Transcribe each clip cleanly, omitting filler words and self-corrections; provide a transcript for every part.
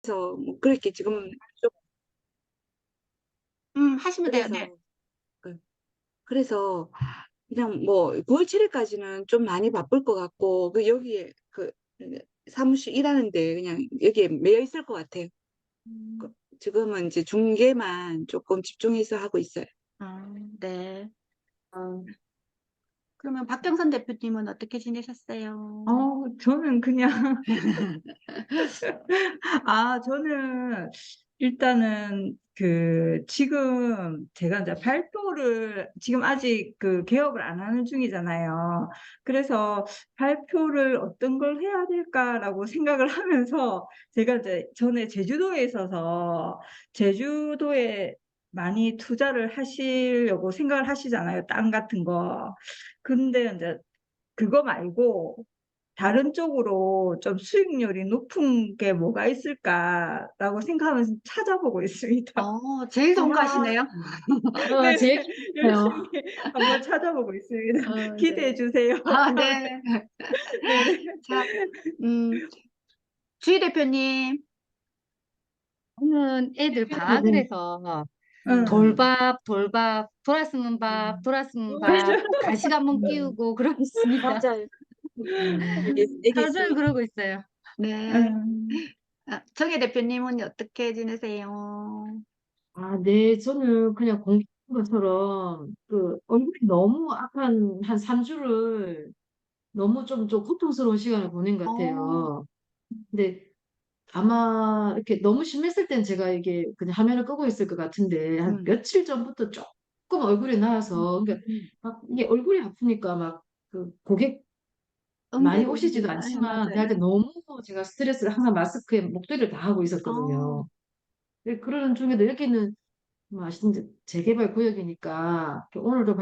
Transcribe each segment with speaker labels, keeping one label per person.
Speaker 1: 그래서 뭐 그렇게 지금 좀
Speaker 2: 하시면 돼요. 네.
Speaker 1: 그래서 그 그래서 그냥 뭐 9월 7일까지는 좀 많이 바쁠 것 같고 그 여기에 그 사무실 일하는데 그냥 여기에 매여 있을 것 같아요. 그
Speaker 2: 음,
Speaker 1: 지금은 이제 중개만 조금 집중해서 하고 있어요.
Speaker 2: 네. 그러면 박경선 대표님은 어떻게 지내셨어요?
Speaker 3: 저는 그냥, 저는 일단은 지금 제가 이제 발표를 지금 아직 개업을 안 하는 중이잖아요. 그래서 발표를 어떤 걸 해야 될까라고 생각을 하면서 제가 이제 전에 제주도에 있어서 제주도에 많이 투자를 하시려고 생각을 하시잖아요. 땅 같은 거. 근데 이제 그거 말고 다른 쪽으로 좀 수익률이 높은 게 뭐가 있을까라고 생각하면서 찾아보고 있습니다.
Speaker 2: 제일
Speaker 3: 아마
Speaker 2: 전문가시네요.
Speaker 3: 네,
Speaker 4: 제일
Speaker 3: 열심히
Speaker 4: 좋아요.
Speaker 3: 한번 찾아보고 있습니다. 기대해
Speaker 4: 네.
Speaker 3: 주세요.
Speaker 2: 네.
Speaker 3: 네네.
Speaker 2: 자, 음, 주희 대표님.
Speaker 4: 저는 애들 방학을
Speaker 3: 네.
Speaker 4: 해서
Speaker 3: 응.
Speaker 4: 돌밥, 돌아쓰는 밥, 간식 한번
Speaker 1: 음,
Speaker 4: 끼우고 그러고 있습니다.
Speaker 1: 맞아요. 애기
Speaker 4: 하루 종일
Speaker 1: 있으면
Speaker 4: 그러고 있어요.
Speaker 2: 네.
Speaker 3: 응.
Speaker 2: 정혜 대표님은 어떻게 지내세요?
Speaker 5: 네, 저는 그냥 공부한 것처럼 얼굴이 너무 악한 한 3주를 너무 좀 고통스러운 시간을 보낸 것
Speaker 2: 어,
Speaker 5: 같아요. 근데 아마 이렇게 너무 심했을 땐 제가 이게 그냥 화면을 끄고 있을 것 같은데 한
Speaker 2: 음,
Speaker 5: 며칠 전부터 조금 얼굴이 나와서 그러니까
Speaker 2: 음.
Speaker 5: 막 이게 얼굴이 아프니까 막 고객 많이
Speaker 2: 응대도
Speaker 5: 오시지도
Speaker 2: 힘들다.
Speaker 5: 않지만
Speaker 2: 맞아요.
Speaker 5: 대할 때 너무 제가 스트레스를 항상 마스크에 목도리를 다 하고
Speaker 2: 어,
Speaker 5: 있었거든요. 그러는 중에도 여기는 뭐 아시는지 재개발 구역이니까 오늘도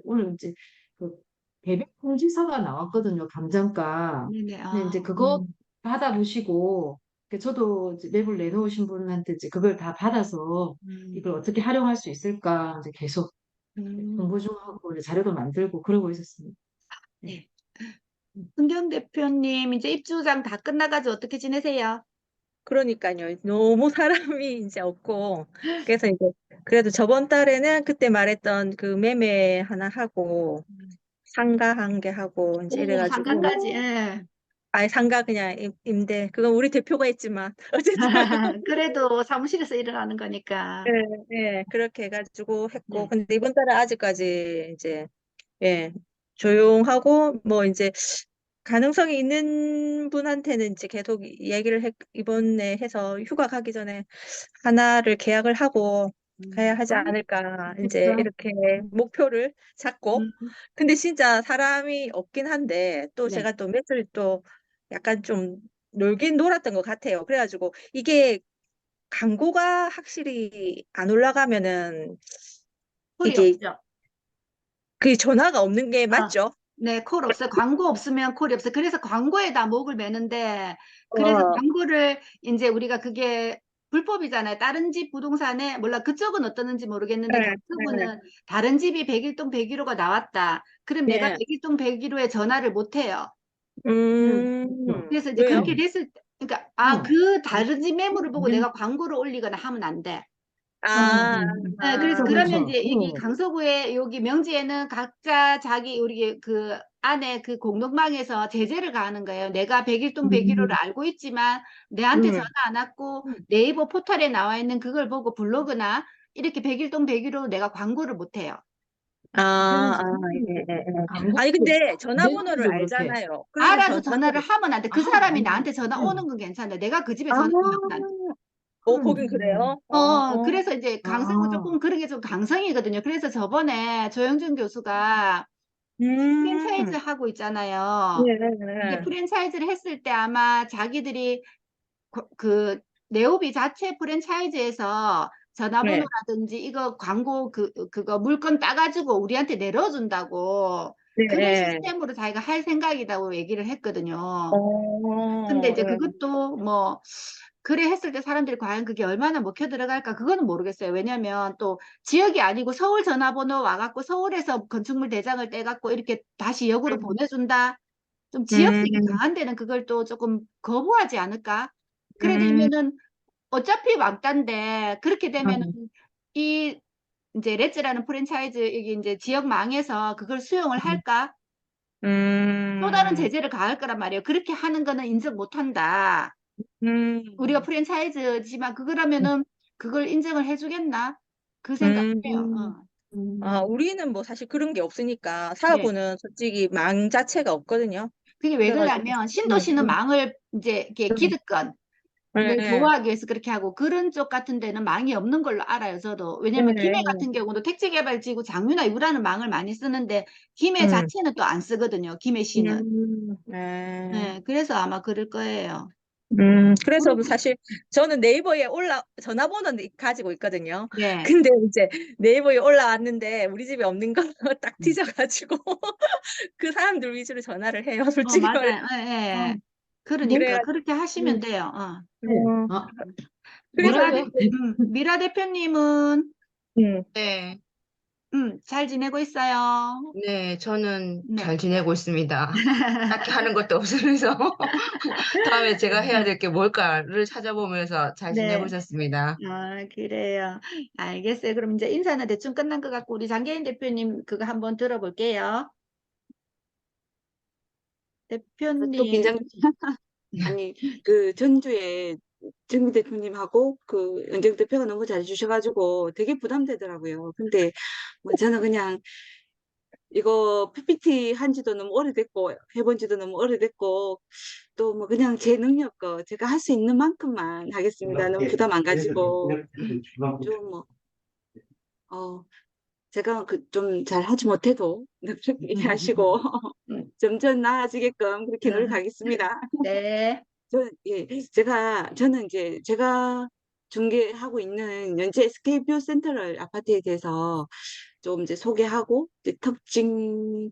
Speaker 5: 오늘 이제 그 개별 통지서가 나왔거든요. 감정가.
Speaker 2: 네네.
Speaker 5: 근데 이제 그거 받아보시고 저도 이제 맵을 내놓으신 분한테 이제 그걸 다 받아서
Speaker 2: 음,
Speaker 5: 이걸 어떻게 활용할 수 있을까 이제 계속
Speaker 2: 음,
Speaker 5: 공부 중하고 이제 자료도 만들고 그러고 있었습니다. 네.
Speaker 2: 네. 은경 대표님, 이제 입주장 다 끝나가지고 어떻게 지내세요?
Speaker 6: 그러니까요. 너무 사람이 이제 없고 그래서 이제 그래도 저번 달에는 그때 말했던 그 매매 하나 하고 상가 한 개 하고 이제
Speaker 2: 오,
Speaker 6: 이래가지고
Speaker 2: 상가까지, 예.
Speaker 6: 아예 상가 그냥 임대 그건 우리 대표가 했지만 어쨌든
Speaker 2: 그래도 사무실에서 일을 하는 거니까.
Speaker 6: 예, 예, 그렇게 해가지고 했고
Speaker 2: 네.
Speaker 6: 근데 이번 달에 아직까지 이제 예 조용하고 뭐 이제 가능성이 있는 분한테는 이제 계속 이번에 해서 휴가 가기 전에 하나를 계약을 하고 가야 하지 않을까 이제
Speaker 5: 좋겠다.
Speaker 6: 이렇게 목표를 잡고
Speaker 2: 음,
Speaker 6: 근데 진짜 사람이 없긴 한데 또
Speaker 2: 네.
Speaker 6: 제가 또 며칠 또 약간 좀 놀긴 놀았던 것 같아요. 그래가지고 이게 광고가 확실히 안 올라가면은
Speaker 2: 콜이
Speaker 6: 이게
Speaker 2: 없죠.
Speaker 6: 그 전화가 없는 게
Speaker 2: 아,
Speaker 6: 맞죠?
Speaker 2: 네, 콜 없어요. 광고 없으면 콜이 없어요. 그래서 광고에다 목을 매는데, 그래서
Speaker 6: 어,
Speaker 2: 광고를 이제 우리가 그게 불법이잖아요. 다른 집 부동산에, 몰라, 그쪽은 어떠는지 모르겠는데,
Speaker 6: 네, 네,
Speaker 2: 다투부는 다른 집이 101동 101호가 나왔다. 그럼 내가
Speaker 6: 네.
Speaker 2: 101동 101호에 전화를 못 해요. 그래서 이제
Speaker 6: 왜요?
Speaker 2: 그렇게 됐을 때, 그러니까,
Speaker 5: 어.
Speaker 2: 그 다른 집 매물을 보고
Speaker 5: 네.
Speaker 2: 내가 광고를 올리거나 하면 안 돼.
Speaker 6: 아,
Speaker 2: 네, 그래서 그러면
Speaker 5: 그렇죠.
Speaker 2: 이제 여기 강서구에 여기 명지에는 각자 자기 우리 그 안에 그 공동방에서 제재를 가하는 거예요. 내가 101동 101호를 알고 있지만 내한테 전화 안 왔고 네이버 포털에 나와 있는 그걸 보고 블로그나 이렇게 101동 101호 내가 광고를 못 해요.
Speaker 6: 아, 아, 예, 예, 예. 아니, 근데 전화번호를
Speaker 5: 그렇게.
Speaker 6: 알잖아요. 그러면
Speaker 2: 알아서 전화를 하면 안 돼. 그 사람이 나한테 전화
Speaker 5: 네.
Speaker 2: 오는 건 괜찮은데 내가 그 집에
Speaker 6: 아,
Speaker 2: 전화 오면 안 돼.
Speaker 6: 거긴 그래요?
Speaker 2: 그래서 이제 강서구 조금 그런 게 좀 강성이거든요. 그래서 저번에 조영준 교수가 프랜차이즈
Speaker 6: 음,
Speaker 2: 하고 있잖아요.
Speaker 6: 네, 네,
Speaker 2: 이제
Speaker 6: 네.
Speaker 2: 프랜차이즈를 했을 때 아마 자기들이 그 네오비 자체 프랜차이즈에서
Speaker 6: 네,
Speaker 2: 전화번호라든지 이거 광고 그거 물건 따가지고 우리한테 내려준다고
Speaker 6: 네,
Speaker 2: 그런
Speaker 6: 네.
Speaker 2: 시스템으로 자기가 할 생각이라고 얘기를 했거든요. 근데 이제
Speaker 6: 예.
Speaker 2: 그것도 뭐 그래 했을 때 사람들이 과연 그게 얼마나 먹혀 들어갈까 그거는 모르겠어요. 왜냐면 또 지역이 아니고 서울 전화번호 와갖고 서울에서 건축물 대장을 떼갖고 이렇게 다시 역으로
Speaker 6: 음,
Speaker 2: 보내준다. 좀 지역색이
Speaker 6: 음,
Speaker 2: 강한 데는 그걸 또 조금 거부하지 않을까? 그래
Speaker 6: 음,
Speaker 2: 되면은 어차피 왕따인데 그렇게 되면은 이 이제 렛츠라는 프랜차이즈 이게 이제 지역망에서 그걸 수용을 할까? 또 다른
Speaker 6: 음,
Speaker 2: 제재를 가할 거란 말이에요. 그렇게 하는 거는 인정 못 한다. 우리가
Speaker 6: 음,
Speaker 2: 프랜차이즈지만 그거라면은 그걸 인정을 해주겠나? 그 생각이에요.
Speaker 6: 음. 아, 우리는 뭐 사실 그런 게 없으니까
Speaker 2: 네.
Speaker 6: 사하고는 솔직히 망 자체가 없거든요.
Speaker 2: 그게 왜
Speaker 6: 그래가지고
Speaker 2: 그러냐면 신도시는 망을 이제 이렇게 기득권을
Speaker 6: 네,
Speaker 2: 보호하기 위해서 그렇게 하고 그런 쪽 같은 데는 망이 없는 걸로 알아요. 저도.
Speaker 6: 네,
Speaker 2: 왜냐면 김해
Speaker 6: 네.
Speaker 2: 같은 경우도 택지개발지구 장유나 유라는 망을 많이 쓰는데 김해
Speaker 6: 음,
Speaker 2: 자체는 또 안 쓰거든요. 김해시는.
Speaker 6: 네.
Speaker 2: 네, 그래서 아마 그럴 거예요.
Speaker 6: 그래서 뭐
Speaker 2: 그리고
Speaker 6: 사실 저는 네이버에 전화번호는 가지고 있거든요.
Speaker 2: 네.
Speaker 6: 근데 이제 네이버에 올라왔는데 우리 집에 없는 거 딱 뒤져가지고 그 사람들 위주로 전화를 해요. 솔직히 말해.
Speaker 2: 맞아요. 예, 예.
Speaker 5: 음,
Speaker 2: 그러니까
Speaker 6: 그래가지고,
Speaker 2: 그렇게 하시면 돼요.
Speaker 5: 네.
Speaker 6: 어,
Speaker 5: 아,
Speaker 6: 그래서
Speaker 2: 미라,
Speaker 6: 뭐,
Speaker 2: 미라 대표님은
Speaker 6: 음,
Speaker 7: 네,
Speaker 2: 잘 지내고 있어요.
Speaker 7: 네, 저는
Speaker 2: 네.
Speaker 7: 잘 지내고 있습니다. 딱히 하는 것도 없으면서 다음에 제가 해야 될 게 뭘까를 찾아보면서 잘 지내고
Speaker 2: 네.
Speaker 7: 있었습니다.
Speaker 2: 아, 그래요. 알겠어요. 그럼 이제 인사는 대충 끝난 것 같고, 우리 장계인 대표님 그거 한번 들어볼게요.
Speaker 1: 또
Speaker 2: 대표님,
Speaker 1: 긴장, 아니, 그 전주에 정미 대표님하고 그 연정 대표가 너무 잘해주셔가지고 되게 부담되더라고요. 근데 뭐 저는 그냥 이거 PPT 한 지도 너무 오래됐고 해본 지도 너무 오래됐고 또 뭐 그냥 제 능력껏 제가 할 수 있는 만큼만 하겠습니다. 너무 부담 안 가지고 좀 뭐, 어, 제가 그 좀 잘하지 못해도 그렇게 얘기하시고 점점 나아지게끔 그렇게 노력하겠습니다.
Speaker 2: 네.
Speaker 1: 예, 저는 이제 제가 중개하고 있는 연재 SK뷰 센트럴 아파트에 대해서 좀 이제 소개하고 이제 특징을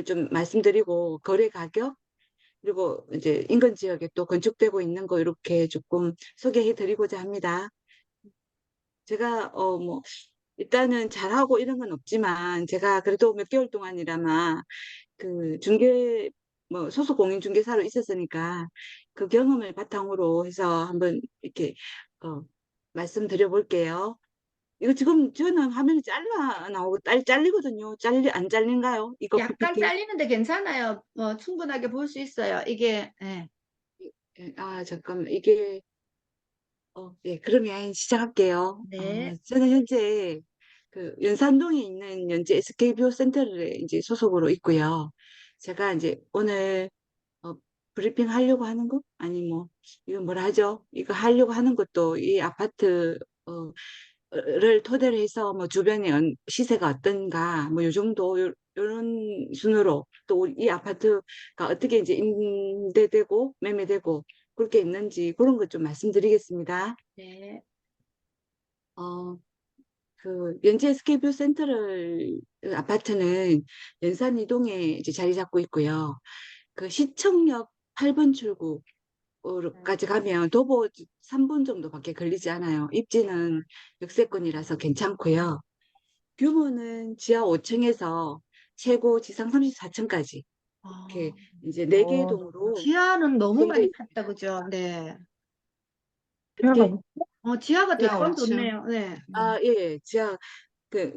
Speaker 1: 좀 말씀드리고 거래 가격 그리고 이제 인근 지역에 또 건축되고 있는 거 이렇게 조금 소개해 드리고자 합니다. 제가 뭐 일단은 잘하고 이런 건 없지만 제가 그래도 몇 개월 동안이라마 그 중개 뭐 소속 공인중개사로 있었으니까 그 경험을 바탕으로 해서 한번 이렇게 어, 말씀드려 볼게요. 이거 지금 저는 화면이 잘라 나오고 잘리거든요. 안 잘린가요? 이거
Speaker 2: 약간
Speaker 1: PPT?
Speaker 2: 잘리는데 괜찮아요. 충분하게 볼 수 있어요. 이게, 예.
Speaker 1: 아, 잠깐만. 이게 예, 그러면 시작할게요.
Speaker 2: 네.
Speaker 1: 저는 현재 그 연산동에 있는 연재 SK뷰 센터에 이제 소속으로 있고요. 제가 이제 오늘 어, 브리핑 하려고 하는 거? 아니 뭐 이거 뭐라 하죠? 이거 하려고 하는 것도 이 아파트 를 토대로 해서 뭐 주변의 시세가 어떤가 뭐 요 정도 요런 순으로 또 이 아파트가 어떻게 이제 임대되고 매매되고 그렇게 있는지 그런 것 좀 말씀드리겠습니다.
Speaker 2: 네.
Speaker 1: 어, 그 연재 SK뷰 센트럴 아파트는 연산 이동에 이제 자리 잡고 있고요. 그 시청역 8번 출구까지 가면 도보 3분 정도밖에 걸리지 않아요. 입지는 역세권이라서 괜찮고요. 규모는 지하 5층에서 최고 지상 34층까지 이렇게
Speaker 2: 아,
Speaker 1: 이제 4개 동으로
Speaker 2: 지하는 너무
Speaker 1: 구성되어
Speaker 2: 많이
Speaker 1: 있습니다.
Speaker 2: 팠다, 그죠? 네.
Speaker 1: 어떻게
Speaker 2: 지하가
Speaker 7: 지하
Speaker 2: 대강
Speaker 7: 5층.
Speaker 2: 좋네요. 네.
Speaker 1: 예, 지하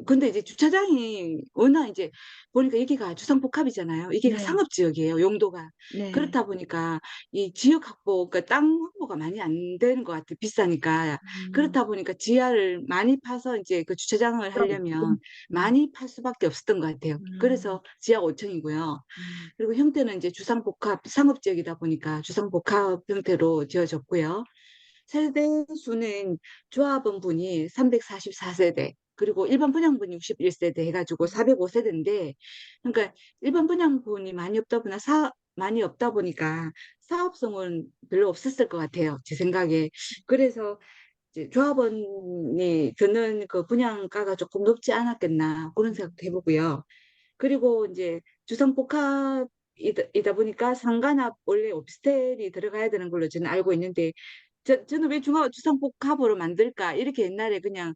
Speaker 1: 근데 이제 주차장이 워낙 이제 보니까 여기가 주상복합이잖아요. 여기가
Speaker 2: 네.
Speaker 1: 상업지역이에요, 용도가.
Speaker 2: 네.
Speaker 1: 그렇다 보니까 이 지역 확보, 그러니까 땅 확보가 많이 안 되는 것 같아요. 비싸니까.
Speaker 2: 음,
Speaker 1: 그렇다 보니까 지하를 많이 파서 이제 그 주차장을 하려면
Speaker 2: 음,
Speaker 1: 많이 팔 수밖에 없었던 것 같아요.
Speaker 2: 음,
Speaker 1: 그래서 지하 5층이고요.
Speaker 2: 음.
Speaker 1: 그리고 형태는 이제 주상복합, 상업지역이다 보니까 주상복합 형태로 지어졌고요. 세대 수는 조합원분이 344세대, 그리고 일반 분양분이 61세대 해가지고 405세대인데, 그러니까 일반 분양분이 많이 없다 보니까 사업성은 별로 없었을 것 같아요. 제 생각에. 그래서 이제 조합원이 드는 그 분양가가 조금 높지 않았겠나 그런 생각도 해보고요. 그리고 이제 주상복합이다 보니까 상가나 원래 오피스텔이 들어가야 되는 걸로 저는 알고 있는데 저는 왜 주상복합으로 만들까 이렇게 옛날에 그냥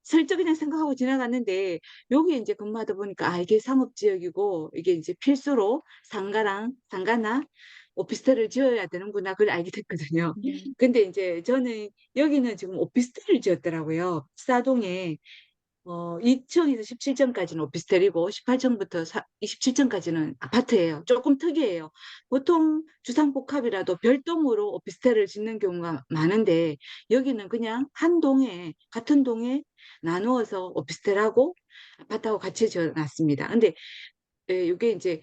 Speaker 1: 슬쩍 그냥 생각하고 지나갔는데 여기 이제 근무하다 보니까 이게 상업지역이고 이게 이제 필수로 상가나 오피스텔을 지어야 되는구나 그걸 알게 됐거든요. 근데 이제 저는 여기는 지금 오피스텔을 지었더라고요. 사동에 2층에서 17층까지는 오피스텔이고 18층부터 27층까지는 아파트예요. 조금 특이해요. 보통 주상복합이라도 별동으로 오피스텔을 짓는 경우가 많은데 여기는 그냥 한 동에 같은 동에 나누어서 오피스텔하고 아파트하고 같이 지어놨습니다. 근데 이게 이제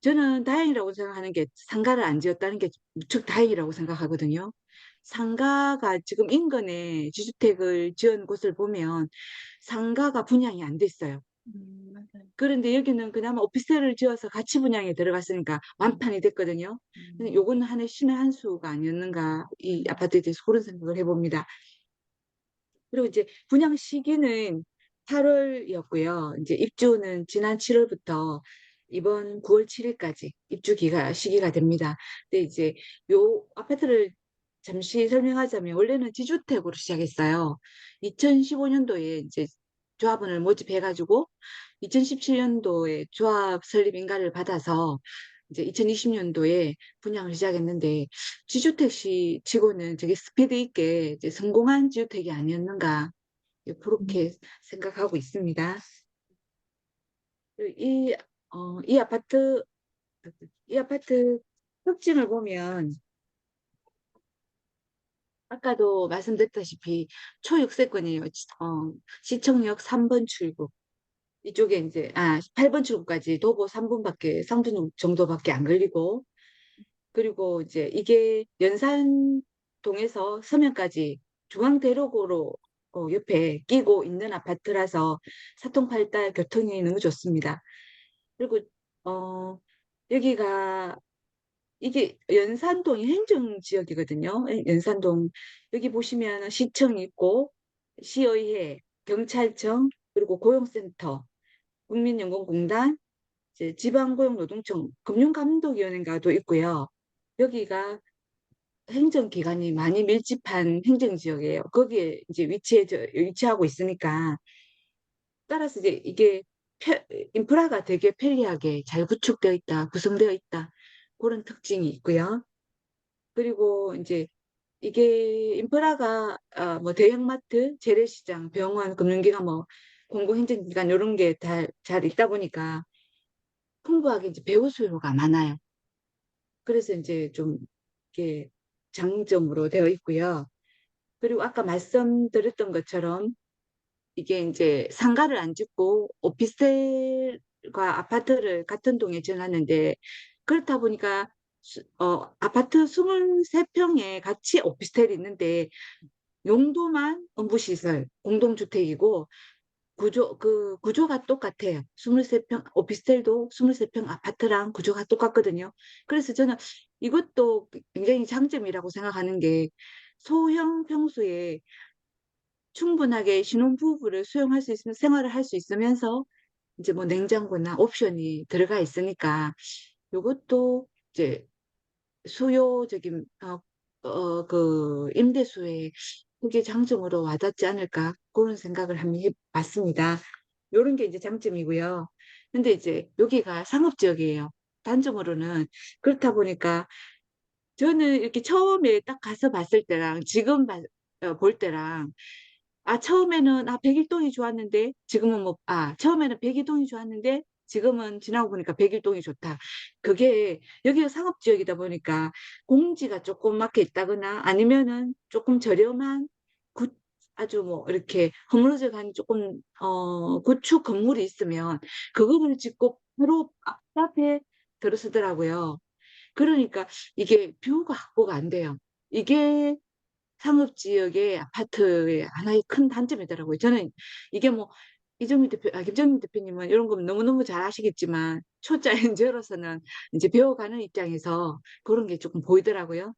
Speaker 1: 저는 다행이라고 생각하는 게 상가를 안 지었다는 게 무척 다행이라고 생각하거든요. 상가가 지금 인근에 지주택을 지은 곳을 보면 상가가 분양이 안 됐어요.
Speaker 2: 맞아요.
Speaker 1: 그런데 여기는 그나마 오피스텔을 지어서 가치 분양에 들어갔으니까 완판이 됐거든요. 근데 요거는 하나의 신의 한 수가 아니었는가 이 아파트에 대해서 그런 생각을 해봅니다. 그리고 이제 분양 시기는 8월이었고요. 이제 입주는 지난 7월부터 이번 9월 7일까지 시기가 됩니다. 근데 이제 요 아파트를 잠시 설명하자면 원래는 지주택으로 시작했어요. 2015년도에 이제 조합원을 모집해가지고 2017년도에 조합 설립 인가를 받아서 이제 2020년도에 분양을 시작했는데 지주택시 치고는 되게 스피드 있게 이제 성공한 지주택이 아니었는가 그렇게 생각하고 있습니다. 그리고 이 아파트 이 아파트 특징을 보면 아까도 말씀드렸다시피 초육세권이에요. 시청역 3번 출구 이쪽에 이제 8번 출구까지 도보 3분 정도밖에 안 걸리고 그리고 이제 이게 연산동에서 서면까지 중앙대로고로 옆에 끼고 있는 아파트라서 사통팔달 교통이 너무 좋습니다. 그리고 어, 여기가 이게 연산동이 행정지역이거든요. 연산동 여기 보시면 시청이 있고 시의회, 경찰청 그리고 고용센터, 국민연금공단, 이제 지방고용노동청, 금융감독위원회가도 있고요. 여기가 행정기관이 많이 밀집한 행정지역이에요. 거기에 이제 위치하고 있으니까 따라서 이제 이게 인프라가 되게 편리하게 잘 구축되어 있다, 구성되어 있다 그런 특징이 있고요. 그리고 이제 이게 인프라가 뭐 대형마트, 재래시장, 병원, 금융기관, 뭐 공공행정기관 이런 게 다 잘 있다 보니까 풍부하게 이제 배우 수요가 많아요. 그래서 이제 좀 이게 장점으로 되어 있고요. 그리고 아까 말씀드렸던 것처럼 이게 이제 상가를 안 짓고 오피스텔과 아파트를 같은 동에 지어놨는데 그렇다 보니까 아파트 23평에 같이 오피스텔이 있는데 용도만 음부시설, 공동주택이고 구조가 똑같아요. 23평, 오피스텔도 23평 아파트랑 구조가 똑같거든요. 그래서 저는 이것도 굉장히 장점이라고 생각하는 게 소형 평수에 충분하게 신혼부부를 수용할 수 있으면 생활을 할 수 있으면서 이제 뭐 냉장고나 옵션이 들어가 있으니까 이것도 이제 수요적인 그 임대수의 그게 장점으로 와닿지 않을까 그런 생각을 한번 해봤습니다. 이런 게 이제 장점이고요. 근데 이제 여기가 상업지역이에요. 단점으로는 그렇다 보니까 저는 이렇게 처음에 딱 가서 봤을 때랑 지금 볼 때랑 처음에는 백일동이 좋았는데 지금은 처음에는 백이동이 좋았는데 지금은 지나고 보니까 백일동이 좋다. 그게 여기가 상업지역이다 보니까 공지가 조그맣게 있다거나 아니면은 조금 저렴한 아주 뭐 이렇게 허물어져 간 조금 구축 건물이 있으면 그거를 짓고 바로 앞에 들어서더라고요. 그러니까 이게 뷰가 확보가 안 돼요. 이게 상업지역의 아파트의 하나의 큰 단점이더라고요. 저는 이게 뭐 김정민 대표님은 이런 거 너무너무 잘 아시겠지만 초짜인저로서는 이제 배워가는 입장에서 그런 게 조금 보이더라고요.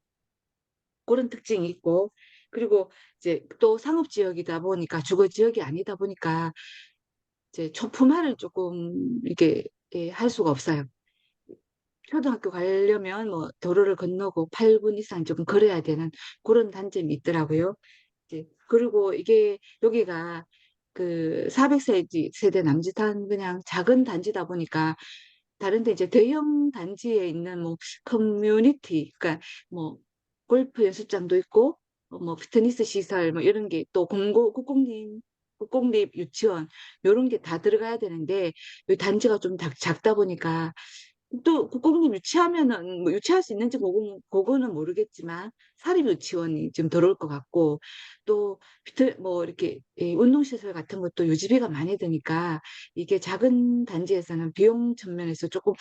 Speaker 1: 그런 특징이 있고 그리고 이제 또 상업지역이다 보니까 주거지역이 아니다 보니까 이제 초품화를 조금 이렇게 할 수가 없어요. 초등학교 가려면 뭐 도로를 건너고 8분 이상 조금 걸어야 되는 그런 단점이 있더라고요. 이제 그리고 이게 여기가 그 400세대 남짓한 그냥 작은 단지다 보니까 다른데 이제 대형 단지에 있는 뭐 커뮤니티, 그러니까 뭐 골프 연습장도 있고 뭐 피트니스 시설 뭐 이런 게 또 국공립 유치원 이런 게 다 들어가야 되는데 이 단지가 좀 작다 보니까 또 국공립 유치하면은 뭐 유치할 수 있는지 그거는 모르겠지만 사립 유치원이 좀 들어올 것 같고 또 뭐 이렇게 운동시설 같은 것도 유지비가 많이 드니까 이게 작은 단지에서는 비용 측면에서 조금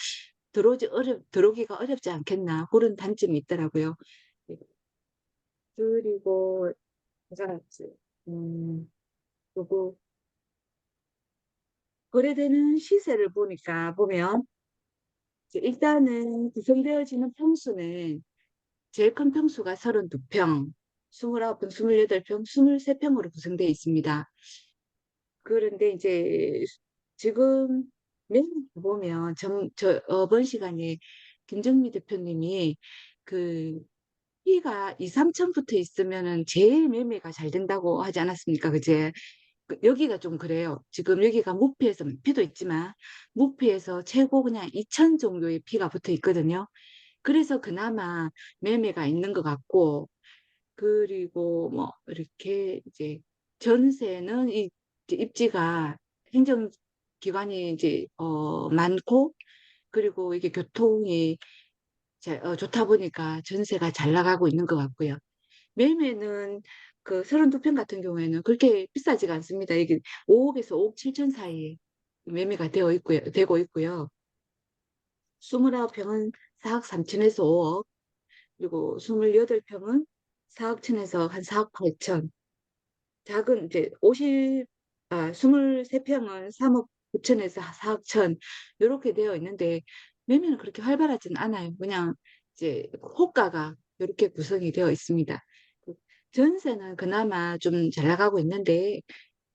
Speaker 1: 들어오기가 어렵지 않겠나 그런 단점이 있더라고요. 네. 그리고 제가 요거 거래되는 시세를 보면 이제 일단은 구성되어지는 평수는 제일 큰 평수가 32평, 29평, 28평, 23평으로 구성되어 있습니다. 그런데 이제 지금 매매 보면 저번 시간에 김정미 대표님이 그 피가 2, 3천 붙어 있으면은 제일 매매가 잘 된다고 하지 않았습니까? 그제? 여기가 좀 그래요. 지금 여기가 무피에서 피도 있지만 무피에서 최고 그냥 2천 정도의 피가 붙어 있거든요. 그래서 그나마 매매가 있는 것 같고 그리고 뭐 이렇게 이제 전세는 이제 입지가 행정기관이 이제 많고 그리고 이게 교통이 좋다 보니까 전세가 잘 나가고 있는 것 같고요. 매매는 그 32평 같은 경우에는 그렇게 비싸지가 않습니다. 이게 5억에서 5억 7천 사이에 매매가 되고 있고요. 29평은 4억 3천에서 5억, 그리고 28평은 4억 천에서 한 4억 8천. 작은 이제 23평은 3억 9천에서 4억 천 이렇게 되어 있는데 매매는 그렇게 활발하지는 않아요. 그냥 이제 호가가 이렇게 구성이 되어 있습니다. 그 전세는 그나마 좀 잘 나가고 있는데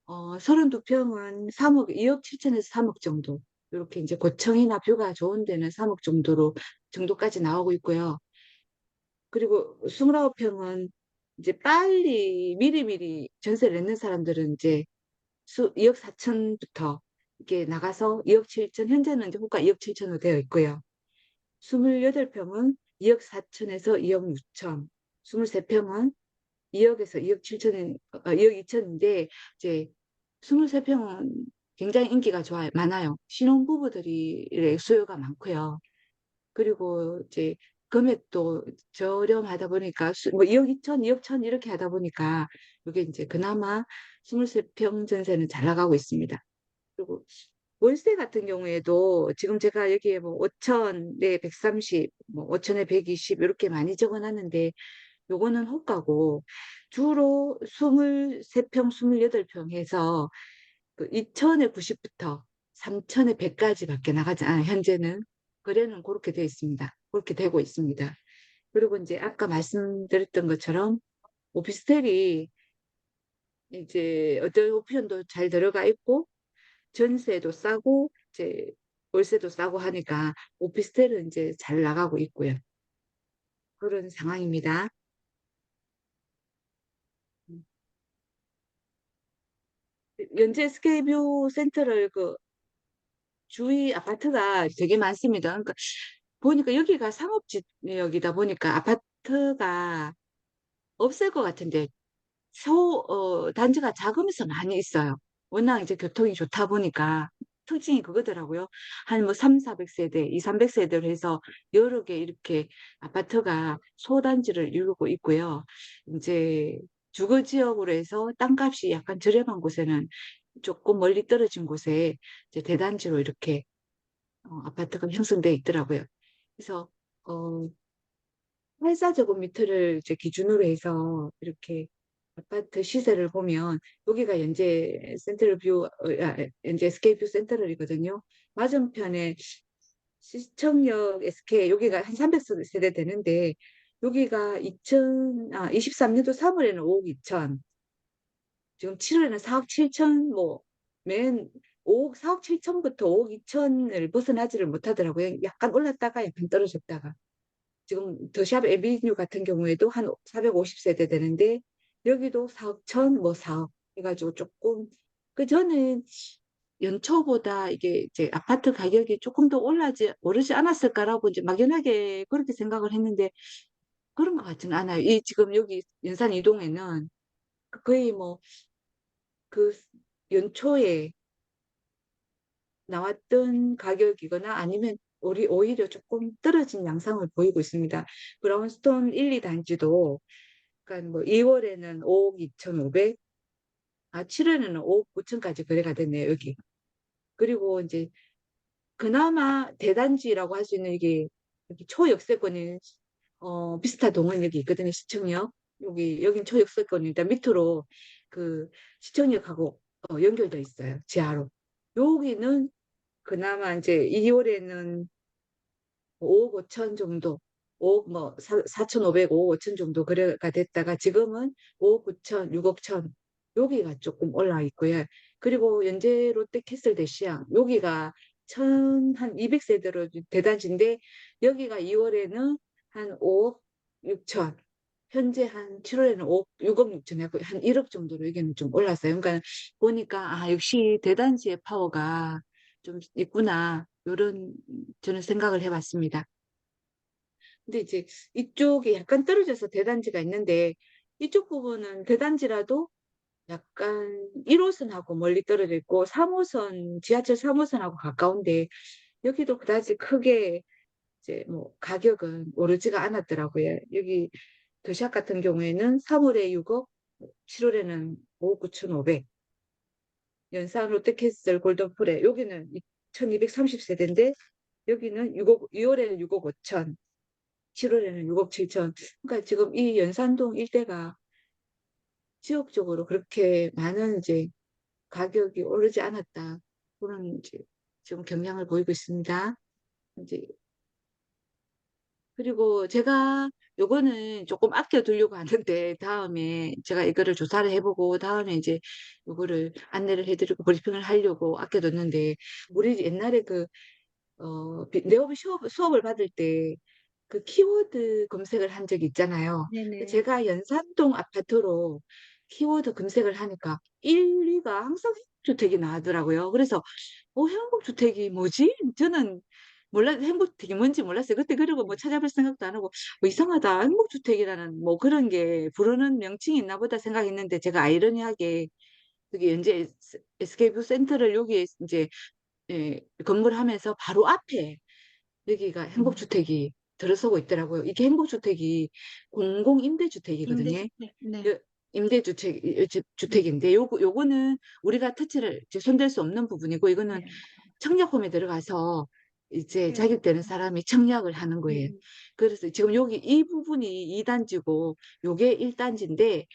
Speaker 1: 32평은 3억 2억 7천에서 3억 정도 이렇게 이제 고층이나 뷰가 좋은 데는 3억 정도까지 나오고 있고요. 그리고 29평은 이제 빨리 미리미리 전세를 내는 사람들은 이제 2억 4천부터 이게 나가서 2억 7천, 현재는 이제 호가 2억 7천으로 되어 있고요. 28평은 2억 4천에서 2억 6천, 23평은 2억에서 2억 7천, 2억 2천인데 이제 23평은 굉장히 인기가 많아요. 신혼부부들이 수요가 많고요. 그리고 이제 금액도 저렴하다 보니까 뭐 2억 2천, 2억 천 이렇게 하다 보니까 이게 이제 그나마 23평 전세는 잘 나가고 있습니다. 그리고 월세 같은 경우에도 지금 제가 여기에 뭐 5천에 130, 뭐 5천에 120 이렇게 많이 적어놨는데 요거는 호가고 주로 23평, 28평 해서 그 2천에 90부터 3천에 100까지밖에 나가지 않아요. 현재는 거래는 그렇게 되어 있습니다. 그렇게 되고 있습니다. 그리고 이제 아까 말씀드렸던 것처럼 오피스텔이 이제 어떤 옵션도 잘 들어가 있고 전세도 싸고 이제 월세도 싸고 하니까 오피스텔은 이제 잘 나가고 있고요. 그런 상황입니다. 연재 스케이뷰 센터를 그 주위 아파트가 되게 많습니다. 그러니까 보니까 여기가 상업지역이다 보니까 아파트가 없을 것 같은데 단지가 작으면서 많이 있어요. 워낙 이제 교통이 좋다 보니까 특징이 그거더라고요. 한 뭐 3, 400세대, 2, 300세대로 해서 여러 개 이렇게 아파트가 소단지를 이루고 있고요. 이제 주거 지역으로 해서 땅값이 약간 저렴한 곳에는 조금 멀리 떨어진 곳에 이제 대단지로 이렇게 아파트가 형성되어 있더라고요. 그래서 어, 84제곱미터를 이제 기준으로 해서 이렇게 아파트 시세를 보면 여기가 연재 연재 SK뷰 센트럴이거든요. 맞은편에 시청역 SK 여기가 한 300세대 되는데 여기가 23년도 3월에는 5억 2천, 지금 7월에는 4억 7천 맨 4억 7천부터 5억 2천을 벗어나지를 못하더라고요. 약간 올랐다가 약간 떨어졌다가. 지금 더샵 에비뉴 같은 경우에도 한 450세대 되는데 여기도 4억 천, 뭐 4억 해가지고 조금 그 저는 연초보다 이게 이제 아파트 가격이 조금 더 오르지 않았을까라고 이제 막연하게 그렇게 생각을 했는데 그런 것 같지는 않아요. 이 지금 여기 연산 이동에는 거의 뭐 그 연초에 나왔던 가격이거나 아니면 오히려 조금 떨어진 양상을 보이고 있습니다. 브라운스톤 1, 2단지도 그러니까 뭐 2월에는 5억 2,500, 7월에는 5억 9천까지 거래가 됐네요, 여기. 그리고 이제 그나마 대단지라고 할 수 있는 이게 여기 초역세권인 비스타 동은 여기 있거든요. 시청역. 여긴 초역세권입니다. 밑으로 그 시청역하고 연결돼 있어요. 지하로. 여기는 그나마 이제 2월에는 5억 5천 정도, 5억 뭐 4,500, 5억 5천 정도 거래가 됐다가 지금은 5억 9천, 6억 천 여기가 조금 올라 있고요. 그리고 연재 롯데캐슬 대시양 여기가 한 200세대로 대단지인데 여기가 2월에는 한 5억 6천, 현재 한 7월에는 6억 6천 해고 한 1억 정도로 여기는 좀 올랐어요. 그러니까 보니까 역시 대단지의 파워가 좀 있구나. 이런 저는 생각을 해봤습니다. 근데 이제 이쪽이 약간 떨어져서 대단지가 있는데 이쪽 부분은 대단지라도 약간 1호선하고 멀리 떨어져 있고 3호선, 지하철 3호선하고 가까운데 여기도 그다지 크게 이제 뭐 가격은 오르지가 않았더라고요. 여기 더샵 같은 경우에는 3월에 6억, 7월에는 5억 9,500. 연산 롯데캐슬 골든프레 여기는 1230세대인데 여기는 6월에는 6억 5천, 7월에는 6억 7천. 그러니까 지금 이 연산동 일대가 지역적으로 그렇게 많은 이제 가격이 오르지 않았다. 그런 이제 지금 경향을 보이고 있습니다. 이제 그리고 제가 요거는 조금 아껴두려고 하는데 다음에 제가 이거를 조사를 해보고 다음에 이제 요거를 안내를 해드리고 브리핑을 하려고 아껴뒀는데 우리 옛날에 네오비 수업을 받을 때 그 키워드 검색을 한 적이 있잖아요.
Speaker 2: 네네.
Speaker 1: 제가 연산동 아파트로 키워드 검색을 하니까 1, 2가 항상 행복주택이 나오더라고요. 그래서 행복주택이 뭐지? 저는 행복주택이 뭔지 몰랐어요. 그때 그리고 뭐 찾아볼 생각도 안 하고 이상하다. 행복주택이라는 뭐 그런 게 부르는 명칭이 있나 보다 생각했는데 제가 아이러니하게 여기 현재 SK뷰 센터를 여기에 이제 건물 하면서 바로 앞에 여기가 행복주택이 들어서고 있더라고요. 이게 행복주택이 공공임대주택이거든요.
Speaker 2: 임대주택. 네.
Speaker 1: 주택인데 요거는 우리가 터치를 이제 손댈 수 없는 부분이고 이거는
Speaker 2: 네.
Speaker 1: 청약홈에 들어가서 이제
Speaker 2: 네.
Speaker 1: 자격되는 사람이 청약을 하는 거예요. 그래서 지금 여기 이 부분이 2단지고 요게 1단지인데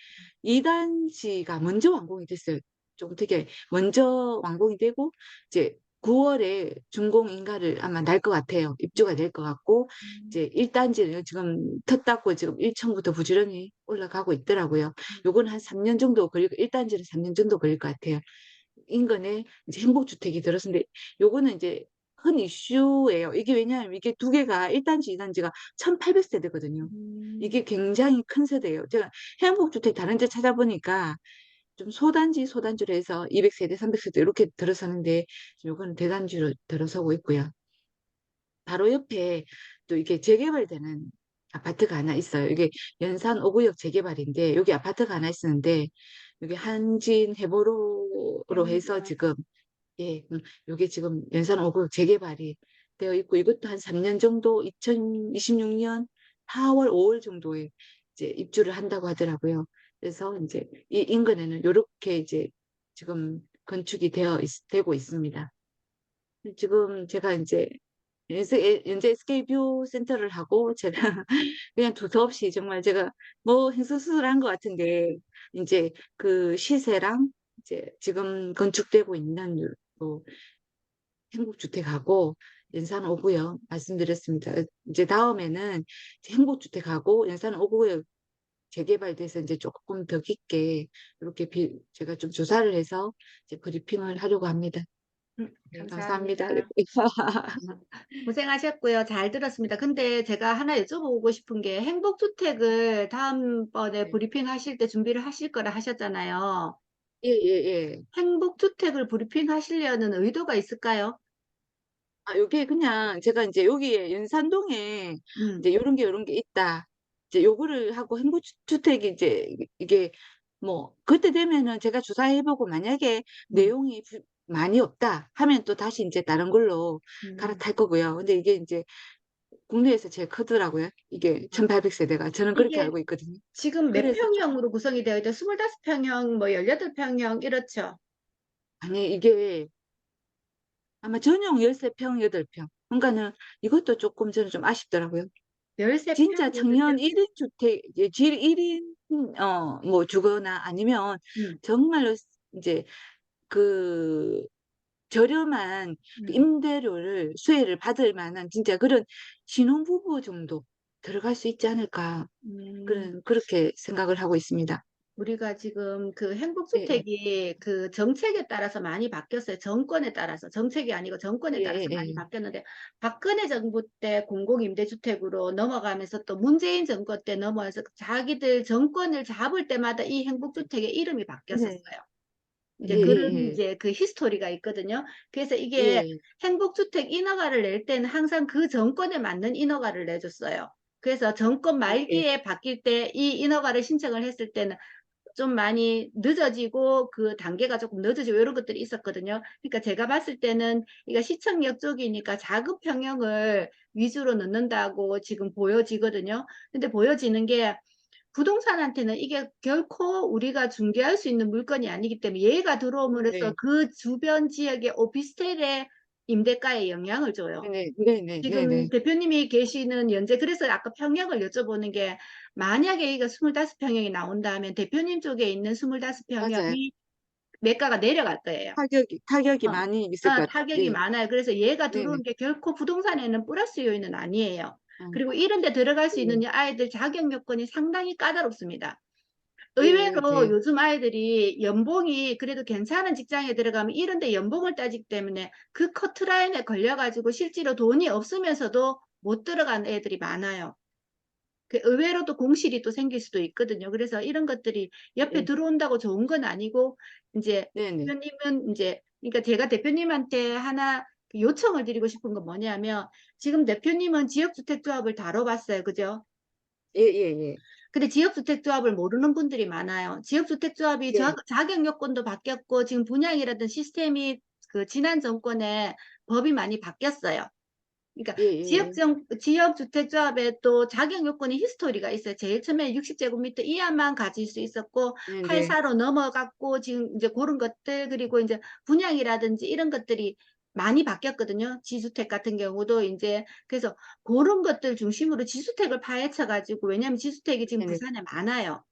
Speaker 1: 2단지가 먼저 완공이 됐어요. 좀 되게 먼저 완공이 되고 이제 9월에 준공인가를 아마 날 것 같아요. 입주가 될 것 같고 이제 1단지는 지금 텄 닦고 지금 1층부터 부지런히 올라가고 있더라고요. 요건 한 3년 정도 걸리고 1단지는 3년 정도 걸릴 것 같아요. 인근에 이제 행복주택이 들었는데 요거는 이제 큰 이슈예요. 이게 왜냐하면 이게 두 개가 1단지, 2단지가 1800세대거든요. 이게 굉장히 큰 세대예요. 제가 행복주택 다른 데 찾아보니까 좀 소단지로 해서 200세대, 300세대 이렇게 들어서는데 요거는 대단지로 들어서고 있고요. 바로 옆에 또 이게 재개발되는 아파트가 하나 있어요. 이게 연산 5구역 재개발인데 여기 아파트가 하나 있었는데 여기 한진 해보로로 해서 지금 요게 지금 연산 5구역 재개발이 되어 있고 이것도 한 3년 정도 2026년 4월, 5월 정도에 이제 입주를 한다고 하더라고요. 그래서 이제 이 인근에는 이렇게 이제 지금 건축이 되고 있습니다. 지금 제가 이제 현재 SK뷰 센터를 하고 제가 그냥 두서없이 정말 제가 뭐 행선수술한 것 같은데 이제 그 시세랑 이제 지금 건축되고 있는 뭐 행복주택하고 연산 5구역 말씀드렸습니다. 이제 다음에는 행복주택하고 연산 5구역 재개발돼서 이제 조금 더 깊게 이렇게 제가 좀 조사를 해서 이제 브리핑을 하려고 합니다. 네, 감사합니다.
Speaker 2: 고생하셨고요. 잘 들었습니다. 근데 제가 하나 여쭤보고 싶은 게 행복주택을 다음번에
Speaker 1: 네.
Speaker 2: 브리핑 하실 때 준비를 하실 거라 하셨잖아요.
Speaker 1: 예, 예, 예.
Speaker 2: 행복주택을 브리핑 하시려는 의도가 있을까요?
Speaker 1: 아, 요게 그냥 제가 이제 여기에 연산동에 이제 요런 게 있다. 이제 요거를 하고 행복주택이 이제 이게 뭐 그때 되면은 제가 조사해보고 만약에
Speaker 2: 음,
Speaker 1: 내용이 많이 없다 하면 또 다시 이제 다른 걸로
Speaker 2: 음.
Speaker 1: 갈아탈 거고요. 근데 이게 이제 국내에서 제일 크더라고요. 이게 1800세대가. 저는 그렇게
Speaker 2: 이게
Speaker 1: 알고 있거든요.
Speaker 2: 지금 몇
Speaker 1: 그래서 좀,
Speaker 2: 평형으로 구성이 되어 있죠? 25평형, 뭐 18평형 이렇죠?
Speaker 1: 아니, 이게 아마 전용 13평, 8평. 그러니까는 이것도 조금 저는 좀 아쉽더라고요. 진짜
Speaker 2: 13평,
Speaker 1: 청년
Speaker 2: 8평.
Speaker 1: 1인 주택, 이제 질 1인, 뭐 주거나 아니면
Speaker 2: 음,
Speaker 1: 정말로 이제 그 저렴한 그
Speaker 2: 음.
Speaker 1: 임대료를, 수혜를 받을 만한 진짜 그런 신혼부부 정도 들어갈 수 있지 않을까.
Speaker 2: 음.
Speaker 1: 그렇게 생각을 하고 있습니다.
Speaker 2: 우리가 지금 그
Speaker 1: 예, 예,
Speaker 2: 행복주택이 그 정책에 따라서 많이 바뀌었어요. 정권에 따라서. 정책이 아니고 정권에
Speaker 1: 예,
Speaker 2: 따라서
Speaker 1: 예,
Speaker 2: 많이
Speaker 1: 예.
Speaker 2: 바뀌었는데, 박근혜 정부 때 공공임대주택으로 넘어가면서 또 문재인 정권 때 넘어와서 자기들 정권을 잡을 때마다 이 행복주택의 이름이
Speaker 1: 네.
Speaker 2: 바뀌었었어요.
Speaker 1: 예,
Speaker 2: 이제 그런
Speaker 1: 예,
Speaker 2: 이제 그 히스토리가 있거든요. 그래서
Speaker 1: 예.
Speaker 2: 이게
Speaker 1: 예.
Speaker 2: 행복주택 인허가를 낼 때는 항상 그 정권에 맞는 인허가를 내줬어요. 그래서 정권
Speaker 1: 예, 예.
Speaker 2: 말기에 바뀔 때 이 인허가를 신청을 했을 때는 좀 많이 늦어지고 그 단계가 조금 늦어지고 이런 것들이 있었거든요. 그러니까 제가 봤을 때는 이거 시청역 쪽이니까 작은 평형을 위주로 넣는다고 지금 보여지거든요. 근데 보여지는 게 부동산한테는 이게 결코 우리가 중개할 수 있는 물건이 아니기 때문에 얘가 들어옴으로써
Speaker 1: 네.
Speaker 2: 그 주변 지역의 오피스텔의 임대가에 영향을 줘요.
Speaker 1: 네네, 네네,
Speaker 2: 지금
Speaker 1: 네네.
Speaker 2: 대표님이 계시는 연재, 그래서 아까 평형을 여쭤보는 게, 만약에 이거 25평형이 나온다면 대표님 쪽에 있는
Speaker 1: 맞아요.
Speaker 2: 25평형이 매가가 내려갈 거예요.
Speaker 1: 타격이
Speaker 2: 어,
Speaker 1: 많이 있을 것 같아요.
Speaker 2: 타격이
Speaker 1: 네,
Speaker 2: 많아요. 그래서 얘가
Speaker 1: 네네.
Speaker 2: 들어온 게 결코 부동산에는 플러스 요인은 아니에요.
Speaker 1: 어,
Speaker 2: 그리고 이런 데 들어갈 수
Speaker 1: 네,
Speaker 2: 있는 아이들 자격 요건이 상당히 까다롭습니다.
Speaker 1: 네,
Speaker 2: 의외로
Speaker 1: 네.
Speaker 2: 요즘 아이들이 연봉이 그래도 괜찮은 직장에 들어가면 이런 데 연봉을 따지기 때문에 그 커트라인에 걸려가지고 실제로 돈이 없으면서도 못 들어간 애들이 많아요. 그 의외로 또 공실이 또 생길 수도 있거든요. 그래서 이런 것들이 옆에
Speaker 1: 네,
Speaker 2: 들어온다고 좋은 건 아니고, 이제
Speaker 1: 네네.
Speaker 2: 대표님은 이제, 그러니까 제가 대표님한테 하나 그 요청을 드리고 싶은 건 뭐냐면, 지금 대표님은 지역주택조합을 다뤄봤어요. 그죠?
Speaker 1: 예, 예, 예.
Speaker 2: 근데 지역주택조합을 모르는 분들이 많아요. 지역주택조합이
Speaker 1: 예,
Speaker 2: 자격 요건도 바뀌었고, 지금 분양이라든 시스템이 그 지난 정권에 법이 많이 바뀌었어요. 그러니까
Speaker 1: 예, 예,
Speaker 2: 지역주택조합에 또 자격 요건이 히스토리가 있어요. 제일 처음에 60제곱미터 이하만 가질 수 있었고,
Speaker 1: 예. 네,
Speaker 2: 84로 넘어갔고, 지금 이제 그런 것들, 그리고 이제 분양이라든지 이런 것들이 많이 바뀌었거든요. 지주택 같은 경우도 이제, 그래서 그런 것들 중심으로 지주택을 파헤쳐가지고, 왜냐하면 지주택이 지금
Speaker 1: 네네.
Speaker 2: 부산에 많아요.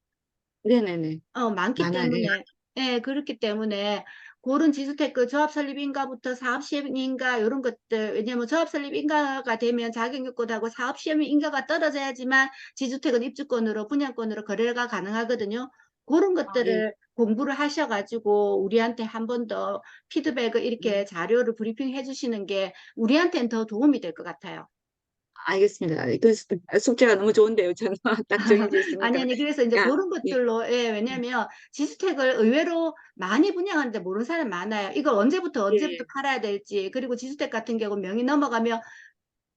Speaker 1: 네네네.
Speaker 2: 많기
Speaker 1: 많아요. 예.
Speaker 2: 때문에, 예, 그렇기 때문에, 그런 지주테크 조합 설립 인가부터 사업 시행 인가, 이런 것들, 왜냐면 조합 설립 인가가 되면 자격 요건하고 사업 시행 인가가 떨어져야지만 지주택은 입주권으로, 분양권으로 거래가 가능하거든요. 그런
Speaker 1: 아, 예.
Speaker 2: 것들을 공부를 하셔가지고, 우리한테 한 번 더 피드백을 이렇게 자료를 브리핑 해주시는 게 우리한테는 더 도움이 될 것 같아요.
Speaker 1: 알겠습니다. 그 숙제가 너무 좋은데요. 저는 딱 정해져
Speaker 2: 아니,
Speaker 1: 있으니까.
Speaker 2: 아니, 그래서 이제
Speaker 1: 야,
Speaker 2: 그런
Speaker 1: 예.
Speaker 2: 것들로, 예, 왜냐면 지주택을 의외로 많이 분양하는데 모르는 사람 많아요. 이거 언제부터
Speaker 1: 예,
Speaker 2: 언제부터 팔아야 될지. 그리고 지주택 같은 경우 명의 넘어가면,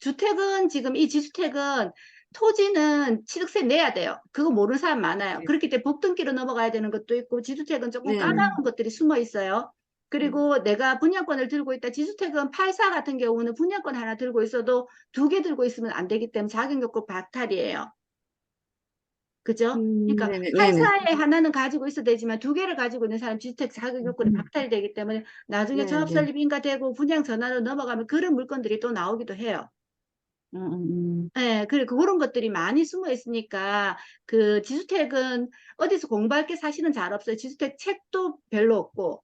Speaker 2: 주택은 지금 이 지주택은 토지는 취득세 내야 돼요. 그거 모르는 사람 많아요.
Speaker 1: 예.
Speaker 2: 그렇기 때문에 복등기로 넘어가야 되는 것도 있고, 지주택은 조금
Speaker 1: 네네.
Speaker 2: 까다로운 것들이 숨어 있어요. 그리고 내가 분양권을 들고 있다. 지주택은 84 같은 경우는 분양권 하나 들고 있어도 두 개 들고 있으면 안 되기 때문에 자격요건 박탈이에요. 그죠? 그러니까
Speaker 1: 네네, 네네.
Speaker 2: 8사에 하나는 가지고 있어야 되지만 두 개를 가지고 있는 사람 주택 자격 요건이 박탈이 되기 때문에 나중에 조합
Speaker 1: 네네.
Speaker 2: 설립 인가되고 분양 전환으로 넘어가면 그런 물건들이 또 나오기도 해요.
Speaker 1: 음, 음,
Speaker 2: 예, 그리고 그런 것들이 많이 숨어 있으니까 그 지주택은 어디서 공부할 게 사실은 잘 없어요. 지주택 책도 별로 없고.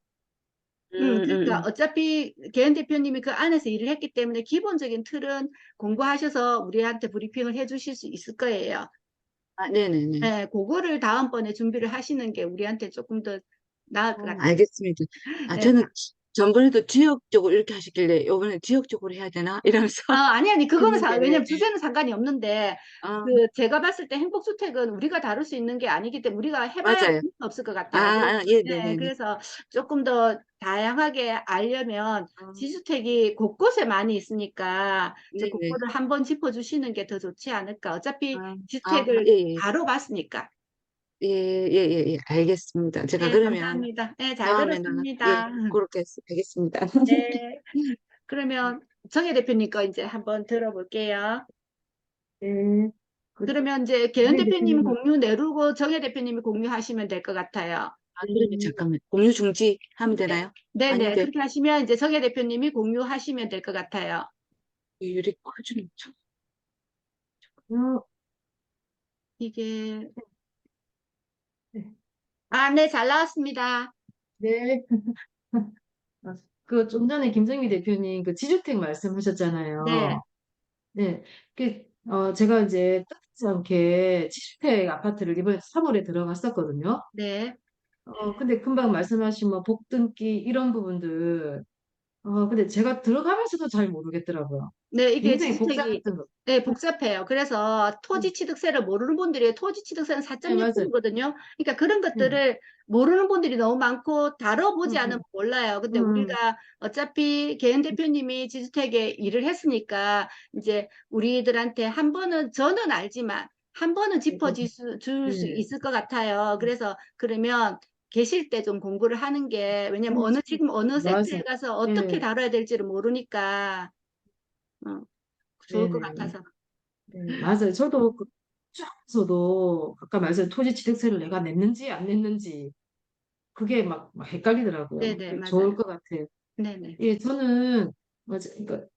Speaker 2: 그러니까
Speaker 1: 음.
Speaker 2: 어차피 개연 대표님이 그 안에서 일을 했기 때문에 기본적인 틀은 공부하셔서 우리한테 브리핑을 해 주실 수 있을 거예요.
Speaker 1: 아, 네네네.
Speaker 2: 예, 그거를 다음번에 준비를 하시는 게 우리한테 조금 더 나을 것 같아요.
Speaker 1: 알겠습니다. 아,
Speaker 2: 예,
Speaker 1: 저는 전번에도 지역적으로 이렇게 하시길래 이번에 지역적으로 해야 되나? 이러면서
Speaker 2: 아니, 그거는
Speaker 1: 했는데,
Speaker 2: 왜냐면 주제는 상관이 없는데,
Speaker 1: 아,
Speaker 2: 제가 봤을 때 행복주택은 우리가 다룰 수 있는 게 아니기 때문에 우리가 해봐야
Speaker 1: 맞아요.
Speaker 2: 재미가 없을 것
Speaker 1: 아,
Speaker 2: 같아요. 그래서,
Speaker 1: 예,
Speaker 2: 네,
Speaker 1: 네네네.
Speaker 2: 그래서 조금 더 다양하게 알려면
Speaker 1: 아,
Speaker 2: 지주택이 곳곳에 많이 있으니까
Speaker 1: 네네.
Speaker 2: 그거를 한번 짚어주시는 게 더 좋지 않을까. 어차피
Speaker 1: 예,
Speaker 2: 주택을
Speaker 1: 예,
Speaker 2: 바로 봤으니까.
Speaker 1: 예, 예, 예, 예, 알겠습니다. 제가
Speaker 2: 네,
Speaker 1: 그러면
Speaker 2: 감사합니다. 네, 잘
Speaker 1: 다음에는, 예,
Speaker 2: 들었습니다.
Speaker 1: 그렇게 하겠습니다.
Speaker 2: 네, 그러면 정혜 대표님 거 이제 한번 들어볼게요.
Speaker 5: 네. 그,
Speaker 2: 그러면 이제 개연
Speaker 5: 네,
Speaker 2: 대표님
Speaker 5: 대표님.
Speaker 2: 공유 내르고 정혜 대표님이 공유하시면 될 것 같아요.
Speaker 1: 그러면 잠깐만, 공유 중지 하면 되나요?
Speaker 2: 네네.
Speaker 1: 아닌데,
Speaker 2: 그렇게 하시면 이제 정혜 대표님이 공유하시면 될 것 같아요.
Speaker 1: 유리 커주는 참.
Speaker 5: 어,
Speaker 2: 이게,
Speaker 5: 네.
Speaker 2: 네, 잘 나왔습니다.
Speaker 5: 네. 그 좀 전에 김정미 대표님 그 지주택
Speaker 2: 네,
Speaker 5: 말씀하셨잖아요. 네. 제가 이제 뜻하지 않게 지주택 아파트를 이번에 3월에 들어갔었거든요.
Speaker 2: 네.
Speaker 5: 근데 금방 말씀하신 뭐 복등기 이런 부분들, 근데 제가 들어가면서도 잘 모르겠더라고요.
Speaker 2: 네, 이게
Speaker 5: 굉장히
Speaker 2: 지주택이,
Speaker 5: 복잡했던 거.
Speaker 2: 네, 복잡해요. 그래서 토지
Speaker 5: 음,
Speaker 2: 취득세를 모르는 분들이 토지 취득세는
Speaker 5: 네, 맞아요.
Speaker 2: 4.6%거든요. 그러니까 그런
Speaker 5: 네.
Speaker 2: 것들을 모르는 분들이 너무 많고 다뤄보지 않으면
Speaker 5: 음,
Speaker 2: 몰라요. 근데
Speaker 5: 음,
Speaker 2: 우리가 어차피 개연 대표님이 지주택에 일을 했으니까 이제 우리들한테 한 번은 저는 알지만 한 번은 줄 수
Speaker 5: 네.
Speaker 2: 있을 것 같아요. 그래서 그러면 계실 때 좀 공부를 하는 게 왜냐면 지금 어느
Speaker 5: 맞아요.
Speaker 2: 세트에 가서 어떻게
Speaker 5: 네.
Speaker 2: 다뤄야 될지를 모르니까 어, 좋을 것
Speaker 5: 네네.
Speaker 2: 같아서.
Speaker 5: 네, 맞아요. 저도 그 쪽에서도 아까 말씀 토지 취득세를 내가 냈는지 안 냈는지 그게 막 헷갈리더라고요.
Speaker 2: 네네,
Speaker 5: 그게 좋을
Speaker 2: 맞아요.
Speaker 5: 것 같아요.
Speaker 2: 네네.
Speaker 5: 예, 저는 그러니까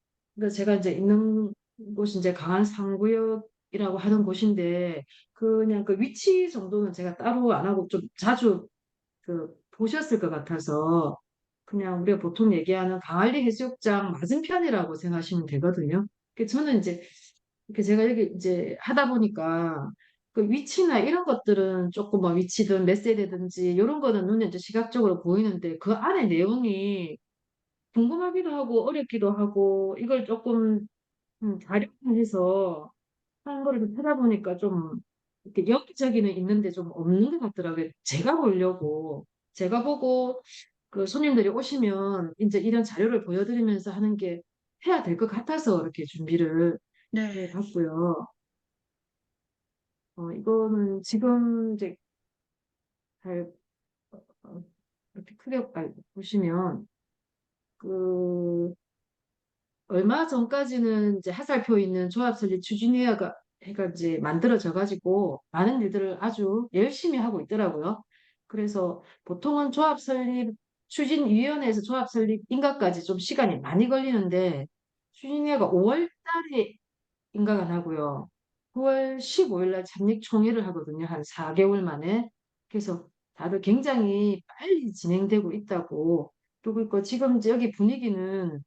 Speaker 5: 제가 이제 있는 곳이 이제 강한 상구역이라고 하는 곳인데 그냥 그 위치 정도는 제가 따로 안 하고 좀 자주 보셨을 것 같아서 그냥 우리가 보통 얘기하는 강한리 해수욕장 맞은편이라고 생각하시면 되거든요. 저는 이제 이렇게 제가 여기 이제 하다 보니까 그 위치나 이런 것들은 조금 뭐 위치든 몇 세대든지 이런 거는 눈에 이제 시각적으로 보이는데 그 안에 내용이 궁금하기도 하고 어렵기도 하고 이걸 조금 자료화해서 하는 거를 좀 찾아보니까 좀 이렇게 여기저기는 있는데 좀 없는 것 같더라고요. 제가 보려고 제가 보고 그 손님들이 오시면 이제 이런 자료를 보여드리면서 하는 게 해야 될 것 같아서 이렇게 준비를
Speaker 2: 네.
Speaker 5: 해봤고요. 이거는 지금 이제 잘 이렇게 크게 보시면 그 얼마 전까지는 이제 하살표 있는 조합 설립 추진위가 해가 이제 만들어져 가지고 많은 일들을 아주 열심히 하고 있더라고요. 그래서 보통은 조합 설립 추진위원회에서 조합 설립 인가까지 좀 시간이 많이 걸리는데 추진위가 5월 달에 인가가 나고요. 9월 15일 날 잠립 총회를 하거든요. 한 4개월 만에. 그래서 다들 굉장히 빨리 진행되고 있다고. 그리고 지금 이제 여기 분위기는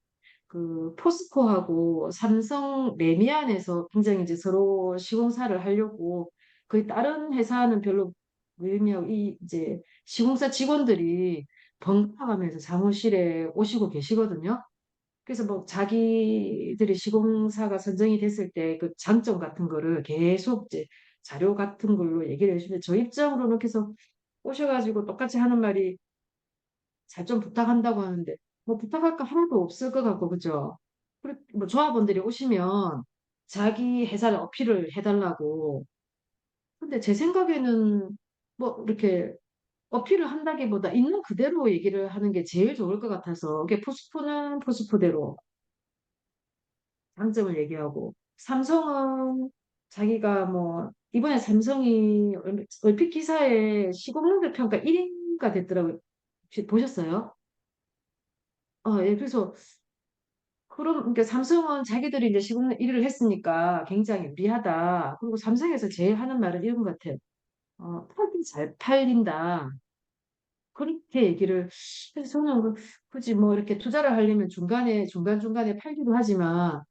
Speaker 5: 그 포스코하고 삼성 레미안에서 굉장히 이제 서로 시공사를 하려고 거의 다른 회사는 별로 무의미하고 이 이제 시공사 직원들이 번갈아가면서 사무실에 오시고 계시거든요. 그래서 뭐 자기들이 시공사가 선정이 됐을 때 그 장점 같은 거를 계속 이제 자료 같은 걸로 얘기를 해주는데 저 입장으로는 계속 오셔가지고 똑같이 하는 말이 잘 좀 부탁한다고 하는데 뭐 부탁할 거 하나도 없을 것 같고 그죠? 그리고 뭐 조합원들이 오시면 자기 회사를 어필을 해달라고 근데 제 생각에는 뭐 이렇게 어필을 한다기보다 있는 그대로 얘기를 하는 게 제일 좋을 것 같아서 이게 포스코는 포스코대로 장점을 얘기하고 삼성은 자기가 뭐 이번에 삼성이 얼핏 기사에 시공률 평가 1위가 됐더라고요. 혹시 보셨어요? 예, 그래서 그러니까 삼성은 자기들이 이제 시공 1위를 했으니까 굉장히 유리하다. 그리고 삼성에서 제일 하는 말은 이런 것 같아요. 팔긴 잘 팔린다. 그렇게 얘기를 해서 저는 굳이 뭐 이렇게 투자를 하려면 중간중간에 팔기도 하지만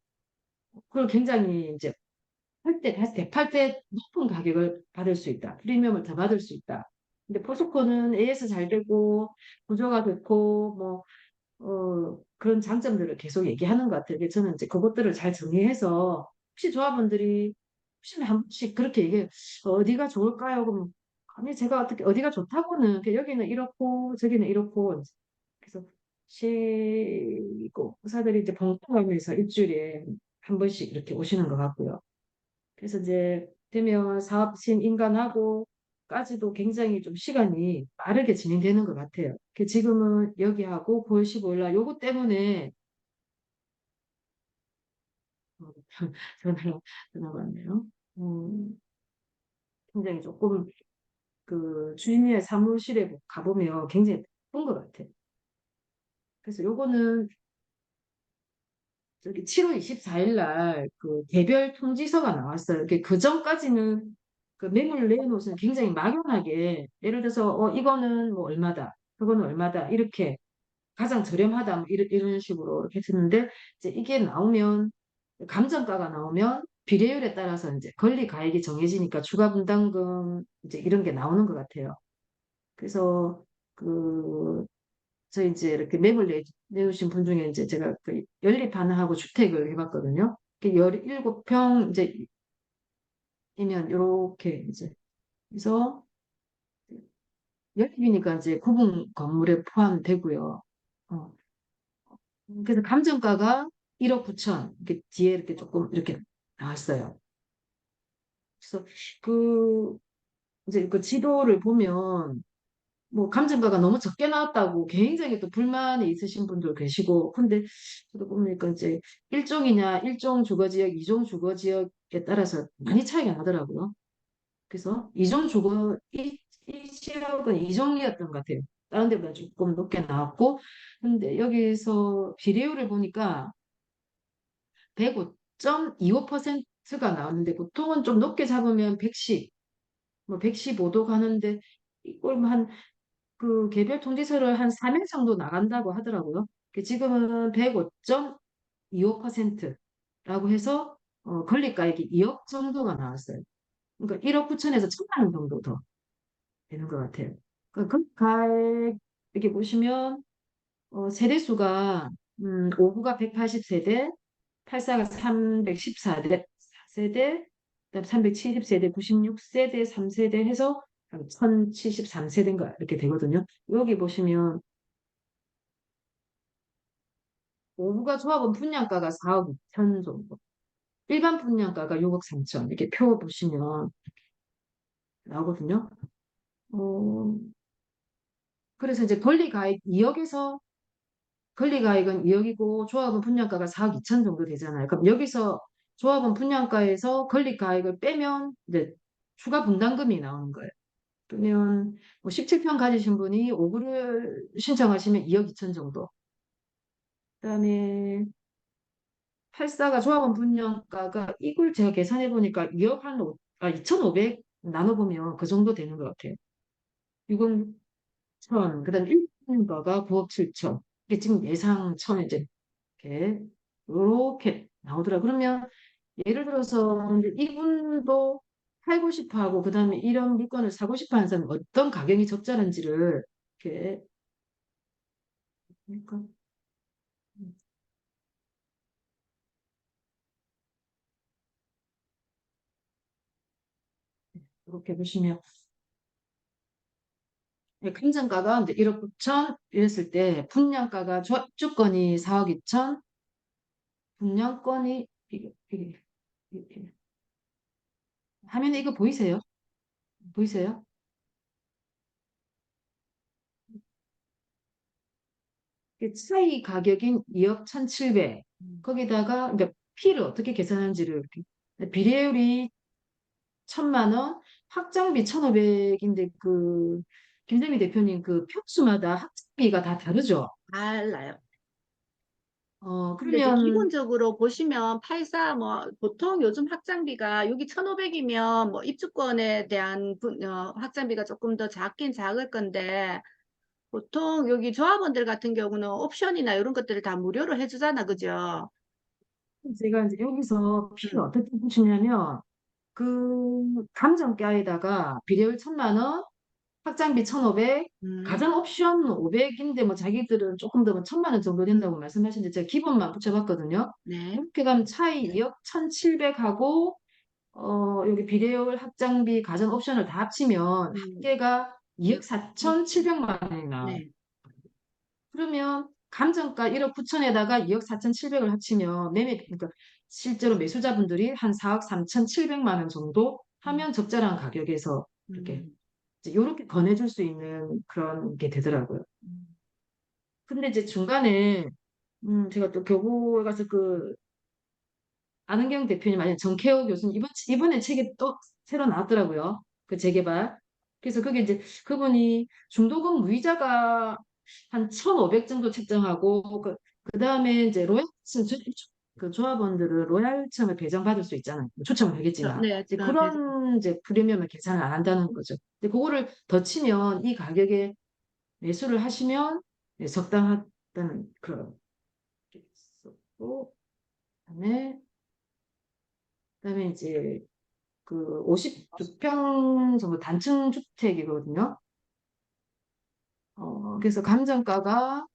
Speaker 5: 그걸 굉장히 이제 팔 때 높은 가격을 받을 수 있다. 프리미엄을 더 받을 수 있다. 근데 포스코는 AS 잘 되고 구조가 좋고 뭐 그런 장점들을 계속 얘기하는 것 같아요. 그래서 저는 이제 그것들을 잘 정리해서 혹시 조합원들이 혹시 한 번씩 그렇게 얘기해 어디가 좋을까요? 그럼 아니 제가 어떻게 어디가 좋다고는 여기는 이렇고 저기는 이렇고 그래서 시공사들이 이제 봉사하면서 일주일에 한 번씩 이렇게 오시는 것 같고요. 그래서 이제 되면 사업신 인간하고까지도 굉장히 좀 시간이 빠르게 진행되는 것 같아요. 지금은 여기하고 9월 15일 날 요거 때문에 어, 전화가 전화가 왔네요. 굉장히 조금 그 주인의 사무실에 가보면 굉장히 바쁜 것 같아요. 그래서 요거는 저기 7월 24일 날 그 개별 통지서가 나왔어요. 그 전까지는 그 매물을 내놓으면 굉장히 막연하게 예를 들어서 이거는 뭐 얼마다, 그거는 얼마다 이렇게 가장 저렴하다 뭐 이런 식으로 이렇게 했는데 이제 이게 나오면 감정가가 나오면 비례율에 따라서 이제 권리 가액이 정해지니까 추가 분담금 이제 이런 게 나오는 것 같아요. 그래서 그 저희 이제 이렇게 매물 내주신 분 중에 이제 제가 그 연립하나하고 주택을 해봤거든요. 17평 이제 이면 이렇게 이제 그래서 연립이니까 이제 구분 건물에 포함되고요. 어, 그래서 감정가가 1억 9천 이렇게 뒤에 이렇게 조금 이렇게 나왔어요. 그래서 그 이제 그 지도를 보면 뭐 감정가가 너무 적게 나왔다고 굉장히 또 불만이 있으신 분들 계시고 근데 저도 보니까 이제 일종이냐 일종 주거지역 이종 주거지역에 따라서 많이 차이가 나더라고요. 그래서 이 지역은 이종이었던 것 같아요. 다른 데보다 조금 높게 나왔고 근데 여기서 비례율을 보니까 105.25%가 나왔는데 보통은 좀 높게 잡으면 110, 뭐 115도 가는데 이걸 그 개별 통지서를 한 3일 정도 나간다고 하더라고요. 지금은 105.25%라고 해서 권리가액이 2억 정도가 나왔어요. 그러니까 1억 9천에서 1천만 원 정도 더 되는 것 같아요. 그러니까 권리가액 이렇게 보시면 세대수가 5구가 180세대, 8사가 314세대, 그다음 370세대, 96세대, 3세대 해서 1073세대인가 이렇게 되거든요. 여기 보시면 5구가 조합원 분양가가 4억 2천 정도, 일반 분양가가 6억 3천 이렇게 표 보시면 나오거든요. 어, 그래서 이제 권리가액은 2억이고 조합원 분양가가 4억 2천 정도 되잖아요. 그럼 여기서 조합원 분양가에서 권리가액을 빼면 이제 추가 분담금이 나오는 거예요. 그러면 뭐 17평 가지신 분이 5구를 신청하시면 2억 2천 정도. 그다음에 84가 조합원 분양가가 이걸 제가 계산해 보니까 2억 2,500 나눠보면 그 정도 되는 것 같아요. 6억 1천, 그다음 1분가가 9억 7천. 이게 지금 예상 천 이제 이렇게 나오더라. 그러면 예를 들어서 이제 이분도 팔고 싶어 하고 그다음에 이런 물건을 사고 싶어 하는 사람은 어떤 가격이 적절한지를 이렇게 그러니까 이렇게 보시면 감정가가 이제 1억 9천 이랬을 때 분양가가 입주권이 4억 2천 분양권이 이게 화면에 이거 보이세요? 보이세요? 차이 가격인 2억 1,700 거기다가 그러니까 P를 어떻게 계산하는지를 이렇게 비례율이 1,000만 원 확장비 1,500인데 그 김재미 대표님 그 평수마다 학장비가 다 다르죠?
Speaker 2: 달라요. 근데 이제
Speaker 5: 그러면
Speaker 2: 기본적으로 보시면 84 뭐 보통 요즘 확장비가 여기 1,500이면 뭐 입주권에 대한 확장비가 조금 더 작긴 작을 건데 보통 여기 조합원들 같은 경우는 옵션이나 이런 것들을 다 무료로 해주잖아, 그죠?
Speaker 5: 제가 이제 여기서 P를
Speaker 2: 음.
Speaker 5: 어떻게 보시냐면 그 감정가에다가 비례율 1,000만 원 확장비 1,500,
Speaker 2: 음.
Speaker 5: 가전 옵션 500인데 뭐 자기들은 조금 더 1,000만 원 정도 된다고 말씀하시는데 제가 기본만 붙여봤거든요.
Speaker 2: 네.
Speaker 5: 이렇게 가면 차이 2억 1,700하고 여기 비례율 확장비 가전 옵션을 다 합치면 합계가 2억 4,700만 원이 나와요.
Speaker 2: 네.
Speaker 5: 그러면 감정가 1억 9천에다가 2억 4,700을 합치면 그러니까 실제로 매수자분들이 한 4억 3,700만 원 정도 하면 적절한 가격에서 이렇게 이렇게 권해줄 수 있는 그런 게 되더라고요. 근데 이제 중간에 제가 또 교보에 가서 그 안은경 대표님 아니 정케호 교수님 이번에 책이 또 새로 나왔더라고요. 그 재개발. 그래서 그게 이제 그분이 중도금 무이자가 한 1,500 정도 책정하고 그다음에 이제 그 조합원들은 로얄층을 배정받을 수 있잖아요. 초청을 하겠지만
Speaker 2: 네,
Speaker 5: 이제 그런 이제 프리미엄을 계산을 안 한다는 거죠. 근데 그거를 더 치면 이 가격에 매수를 하시면 네, 적당하다는 그런 게 있었고 그다음에 이제 그 52평 정도 단층 주택이거든요. 그래서 감정가가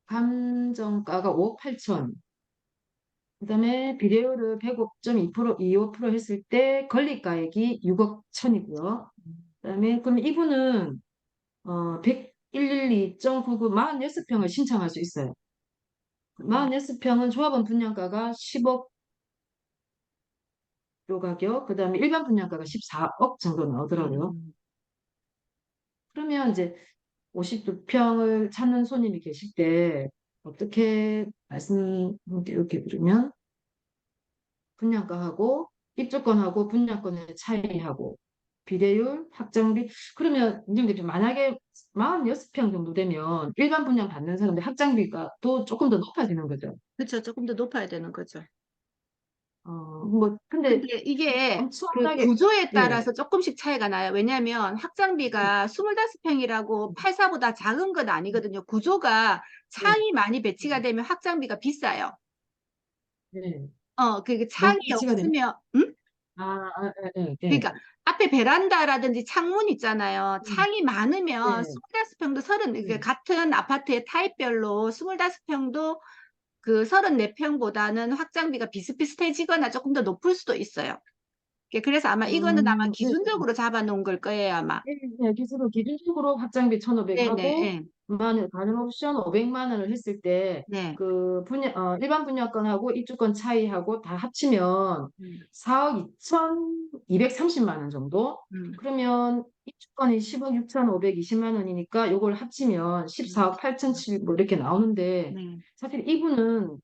Speaker 5: 5억 8천. 그다음에 비례율을 105.2% 25% 했을 때 건립가액이 6억 천이고요. 그다음에 그럼 이분은 112.99 46평을 신청할 수 있어요. 46평은 조합원 분양가가 10억 요 가격, 그다음에 일반 분양가가 14억 정도 나오더라고요. 그러면 이제 52평을 찾는 손님이 계실 때 어떻게 이렇게 부르면 분양가하고 입주권하고 분양권의 차이하고 비례율, 확장비 그러면 님 대표 만약에 46평 정도 되면 일반 분양 받는 사람들 확장비가 또 조금 더 높아지는 거죠.
Speaker 2: 그렇죠. 조금 더 높아야 되는 거죠.
Speaker 5: 뭐 근데
Speaker 2: 근데 이게 그
Speaker 5: 엄청나게
Speaker 2: 구조에
Speaker 5: 예.
Speaker 2: 따라서 조금씩 차이가 나요. 왜냐하면 확장비가 25평이라고 84보다 작은 건 아니거든요. 구조가 창이 많이 배치가 되면 확장비가 비싸요.
Speaker 5: 네.
Speaker 2: 그
Speaker 5: 너무
Speaker 2: 창이
Speaker 5: 배치가 되면
Speaker 2: 없으면, 응?
Speaker 5: 네.
Speaker 2: 그러니까 앞에 베란다라든지 창문 있잖아요. 창이 많으면
Speaker 5: 네.
Speaker 2: 25평도 이게 같은 아파트의 타입별로 25평도 그 34평보다는 확장비가 비슷비슷해지거나 조금 더 높을 수도 있어요. 그래서 아마 이거는 아마
Speaker 5: 네.
Speaker 2: 기준적으로 잡아놓은 걸 거예요, 아마.
Speaker 5: 네, 기준적으로 확장비 1,500
Speaker 2: 네네,
Speaker 5: 하고
Speaker 2: 예.
Speaker 5: 가능 옵션 500만 원을 했을 때
Speaker 2: 네.
Speaker 5: 그 일반 분양권하고 입주권 차이하고 다 합치면 4억 2,230만 원 정도. 그러면 입주권이 10억 6,520만 원이니까 요걸 합치면 14억 8,700 뭐 이렇게 나오는데
Speaker 2: 네.
Speaker 5: 사실 이분은